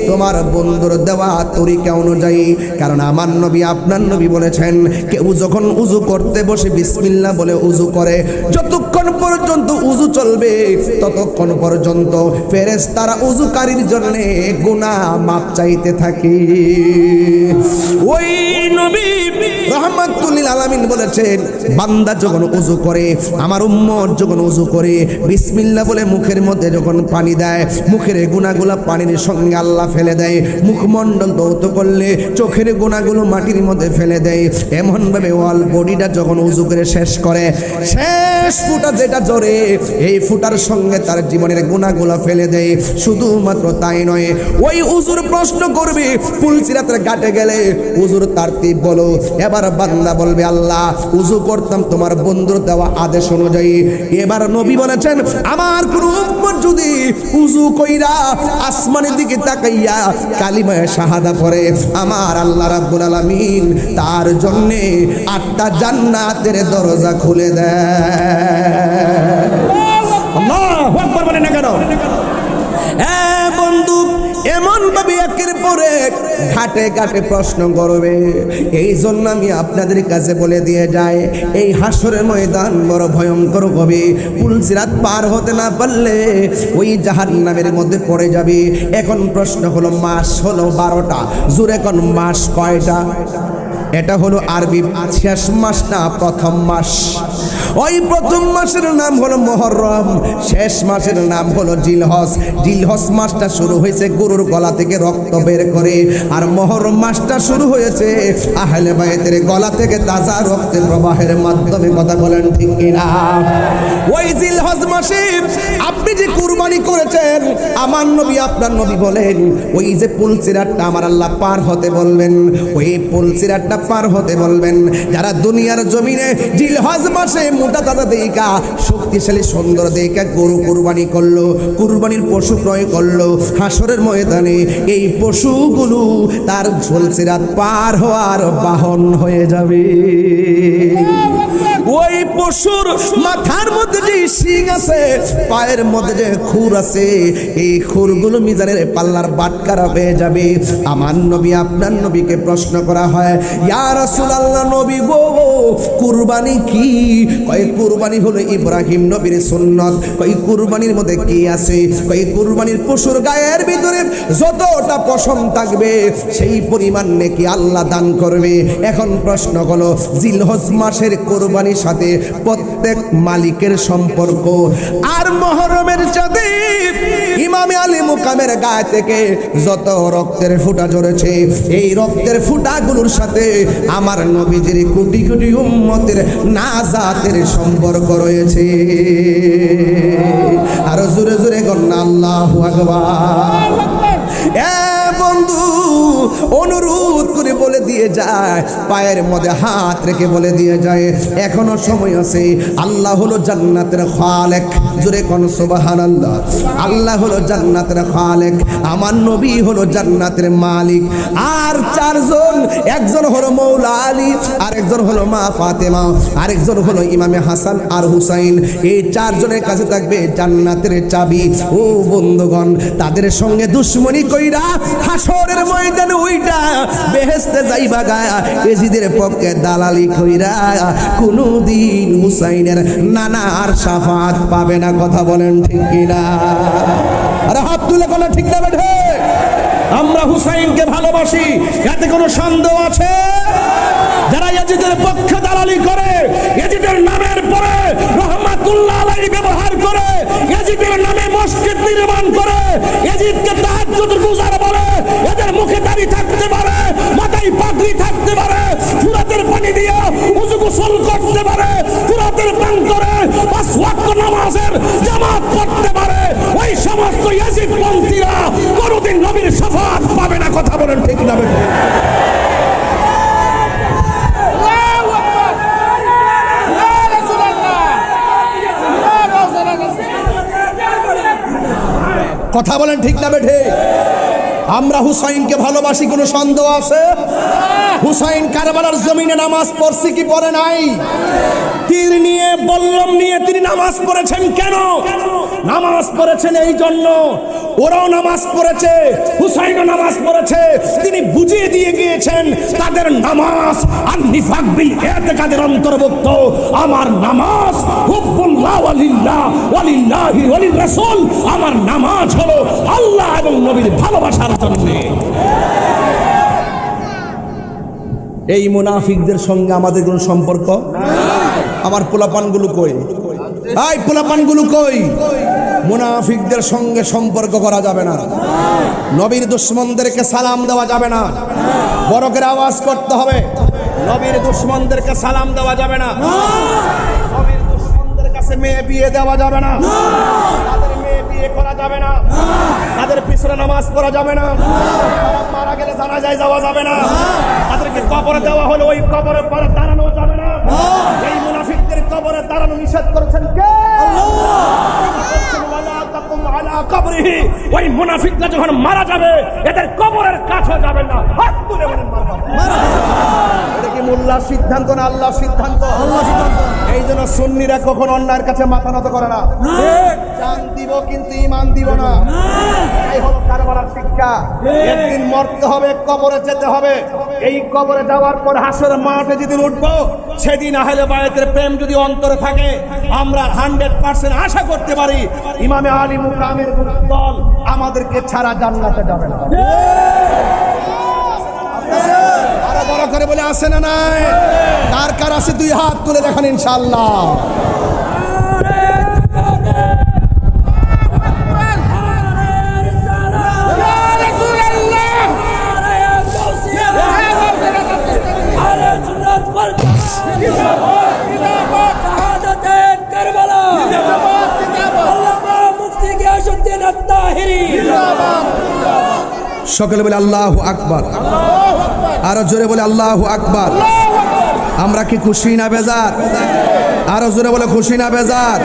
তোমার বন্ধুর দেওয়া তরিকা অনুযায়ী। কারণ আমার নবী আপনার নবী বলেছেন, কেউ যখন উযু করতে বসে বিসমিল্লাহ বলে উযু করে, যতক্ষণ পর্যন্ত উযু চলবে ততক্ষণ পর্যন্ত ফেরেশতারা উযুকারীর জন্য গুনাহ মাপ চাইতে থাকে। ওই নবী রাহমাতুল লিল আলামিন বলেছেন, বান্দা যখন উযু করে, আমার উম্মত যখন উযু করে বিসমিল্লাহ বলে মুখের মধ্যে যখন পানি দেয়, মুখের গুনাহগুলো পানির সঙ্গে আল্লাহ ফেলে দেয়। মুখমণ্ডল ধৌত করলে চোখের গুনাহগুলো মাটির মধ্যে ফেলে দেয়। এমন ভাবে ওয়াল বডিটা যখন উযু করে শেষ করে, শেষ ফুটা যেটা জোরে, এই ফুটার সঙ্গে তার জীবনের গুনাহগুলো ফেলে দেয়। শুধুমাত্র তাই নয়, ওই উযুর প্রশ্ন করবে পুলসিরাতের ঘাটে গেলে, উযুর তারতিব বলো। এবার বান্দা বলবে, আল্লাহ উযু করতাম তোমার বন্ধুর দেওয়া আদেশ অনুযায়ী। এবার নবী বলেছেন, আমার কোন উম্মত যদি উযু কইরা আসমানের দিকে তাকাইয়া কালিমা শাহাদা পড়ে, আমার আল্লাহ রাব্বুল আলামিন তার জন্য 8টা জান্নাতের দরজা খুলে দেয়। আল্লাহু আকবার বলেন না কেন? বন্ধু, এমন ভাবে একের পর এক ঘাটে ঘাটে প্রশ্ন করবে। এই জন্য আমি আপনাদের কাছে বলে দিয়ে যাই, এই হাসরের ময়দান বড় ভয়ঙ্কর হবে। পুলসিরাত পার হতে না পারলে ওই জাহান্নামের মধ্যে পড়ে যাবে। এখন প্রশ্ন হলো, মাস হলো 12টা, জোরে কোন মাস কয়টা? এটা হলো আরবি শেষ মাস না প্রথম মাস। ওই প্রথম মাসের নাম হলো মুহররম, শেষ মাসের নাম হলো জিলহজ। জিলহজ মাসটা শুরু হয়েছে গরুর গলা থেকে রক্ত বের করে, আর মুহররম মাসটা শুরু হয়েছে আহলে বাইতের গলা থেকে তাজা রক্তের প্রবাহের মাধ্যমে। কথা বলেন ঠিক কিনা? ওই জিলহজ মাসে আপনি যে কুরবানি করেছেন, আমার নবী আপনার নবী বলেন ওই যে পুলসিরাতটা আমার আল্লাহ পার হতে বলবেন, ওই পুলসিরাতটা পার হতে বলবেন। যারা দুনিয়ার জমিনে জিলহজ মাসে মোটা তাজা দেইকা শক্তিশালী সুন্দর দেইকা গরু কুরবানি করলো, কুরবানির পশু ক্রয় করলো, হাসরের ময়দানে এই পশুগুলো তার পুলসিরাত পার হওয়ার বাহন হয়ে যাবে। ওই পশুর মাথার মধ্যে যে শিং আছে, পায়ের মধ্যে যে খুর আছে, এই খুরগুলো মিজানের পাল্লার বাটকারা হয়ে যাবে। আমার নবী আপনার নবীকে প্রশ্ন করা হয়, ইয়া রাসূলুল্লাহ নবী গো, কুরবানি কি? কয় কুরবানি হলো ইব্রাহিম নবীর সুন্নত। কয় কুরবানির মধ্যে কি আছে? কয় কুরবানির পশুর গায়ের ভিতরে যতটা পশম থাকবে সেই পরিমাণ নেকি আল্লাহ দান করবে। এখন প্রশ্ন হলো, জিলহজ মাসের কুরবানির সাথে প্রত্যেক মালিকের সম্পর্ক আর মুহররমের চাঁদে ইমামে আলী মুকামের গায়ে থেকে যত রক্তের ফুঁটা ঝরেছে, এই রক্তের ফুঁটাগুলোর সাথে আমার নবীজির কোটি কোটি উম্মতের নাজাতের সম্পর্ক রয়েছে। আর জোরে জোরে গন্না আল্লাহু আকবার। এ বন্ধু, অনুরোধ করে বলে দিয়ে যায়, পায়ের মধ্যে হাত রেখে বলে দিয়ে যায়, এখনো সময় আছে। আল্লাহ হলো জান্নাতের খালেক, জোরে কোন সুবহানাল্লাহ। আল্লাহ হলো জান্নাতের খালেক, আমার নবী হলো জান্নাতের মালিক। আর চারজন, একজন হলো মৌলা আলী, আরেকজন হলো মা ফাতেমা, আরেকজন হলো ইমামে হাসান আর হুসাইন। এই চারজনের কাছে থাকবে জান্নাতের চাবি। ও বন্ধুগণ, তাদের সঙ্গে দুশ্মনী কইরা হাসরের ময়দানে উইটা বেহেশতে যাইবা গায়া, এজিদের পক্ষে দালালি কইরা কোনদিন হুসাইনের নানার শাফাত পাবে না। কথা বলেন ঠিক কিনা? আরে হাত তুলে কোন ঠিক না বেঠে? আমরা হুসাইনকে ভালোবাসি, এতে কোনো সন্দেহ আছে? যারা ইয়াজিদের পক্ষে দালালি করে, ইয়াজিদের নামের পরে রহমাতুল্লাহ আলাইহি ব্যবহার করে, ইয়াজিদের নামে মসজিদ নির্মাণ করে, ইয়াজিদকে তাহাজ্জুদের গুজার বলে, এদের মুখে দাড়ি থাকতে পারে, মাথায় পাগড়ি থাকতে পারে, ফুরাতের পানি দিয়ে ওযু গোসল করতে পারে, ফুরাতের পান করে 5 ওয়াক্ত নামাজের জামাত পড়তে পারে, ওই সমস্ত ইয়াজিদ পন্থীরা কোনদিন নবীর শাফাত পাবে না। কথা বলেন ঠিক না? কথা বলেন ঠিক না বেঠে? আমরা হুসাইনকে ভালোবাসি, কোনো সন্দেহ আছে? হুসাইন কারবালার জমিনে নামাজ পড়ছে কি পড়ে নাই? তীর নিয়ে, বল্লম নিয়ে তিনি নামাজ পড়েছেন। কেন নামাজ পড়েছেন? এই জন্য ওরাও নামাজ পড়েছে, হুসাইনও নামাজ পড়েছে। তিনি বুঝিয়ে দিয়ে গিয়েছেন তাদের নামাজ আর নিফাক বিল ইতিকাদের অন্তর্ভুক্ত। আমার নামাজ হুব্বুল্লাহ ওয়ালিল্লাহ ওয়ালিল্লাহি ওয়ালির রাসূল, আমার নামাজ হলো আল্লাহ এবং নবীর ভালোবাসার জন্য। এই মুনাফিকদের সঙ্গে আমাদের কোনো সম্পর্ক নাই। আমার পোলাপানগুলো কই? এই পোলাপানগুলো কই? মুনাফিকদের সঙ্গে সম্পর্ক করা যাবে না। নবীর দুশমনদেরকে সালাম দেওয়া যাবে না। বড় করে আওয়াজ করতে হবে, নবীর দুশমনদেরকে সালাম দেওয়া যাবে না। নবীর দুশমনদের কাছে মেয়ে বিয়ে দেওয়া যাবে না। তাদের মেয়ে বিয়ে করা যাবে না। তাদের পিছনে নামাজ পড়া যাবে না। মারা গেলে জানাজায় যাওয়া যাবে না। তাদেরকে কবরে দেওয়া হলে ওই কবরের পরে দাঁড়ানো যাবে না। এই মুনাফিকদের কবরে দাঁড়ানো নিষেধ করেছেন কে? ওই মুনাফিকরা যখন মারা যাবে, এদের কবরের কাছে যাবেন না। হাত তুলে বলেন মারহাবা। এটা কি মোল্লার সিদ্ধান্ত না আল্লাহর সিদ্ধান্ত? আল্লাহর সিদ্ধান্ত। এই জন্য সুন্নিরা কখনো অন্যায়ের কাছে মাথা নত করে না। জান দিব কিন্তু ঈমান দিব না। এই হলো কারবালার শিক্ষা। একদিন মরতে হবে, কবরে যেতে হবে। এই কবরে যাওয়ার পর হাসরের মাঠে যেদিন উঠবো, সেদিন আহলে বায়াতের প্রেম যদি অন্তরে থাকে, আমরা 100% আশা করতে পারি ইমামে আলী মুকামের দল আমাদেরকে ছাড়া জান্নাতে যাবে না। আরো বড় করে বলে আসে না নাই? কার কার আছে দুই হাত তুলে দেখান ইনশাআল্লাহ। সকলে বলে আল্লাহু আকবার, আরো জোরে বলে আল্লাহু আকবার। আমরা কি খুশি না বেজার? আরো জোরে বলে খুশি না বেজার?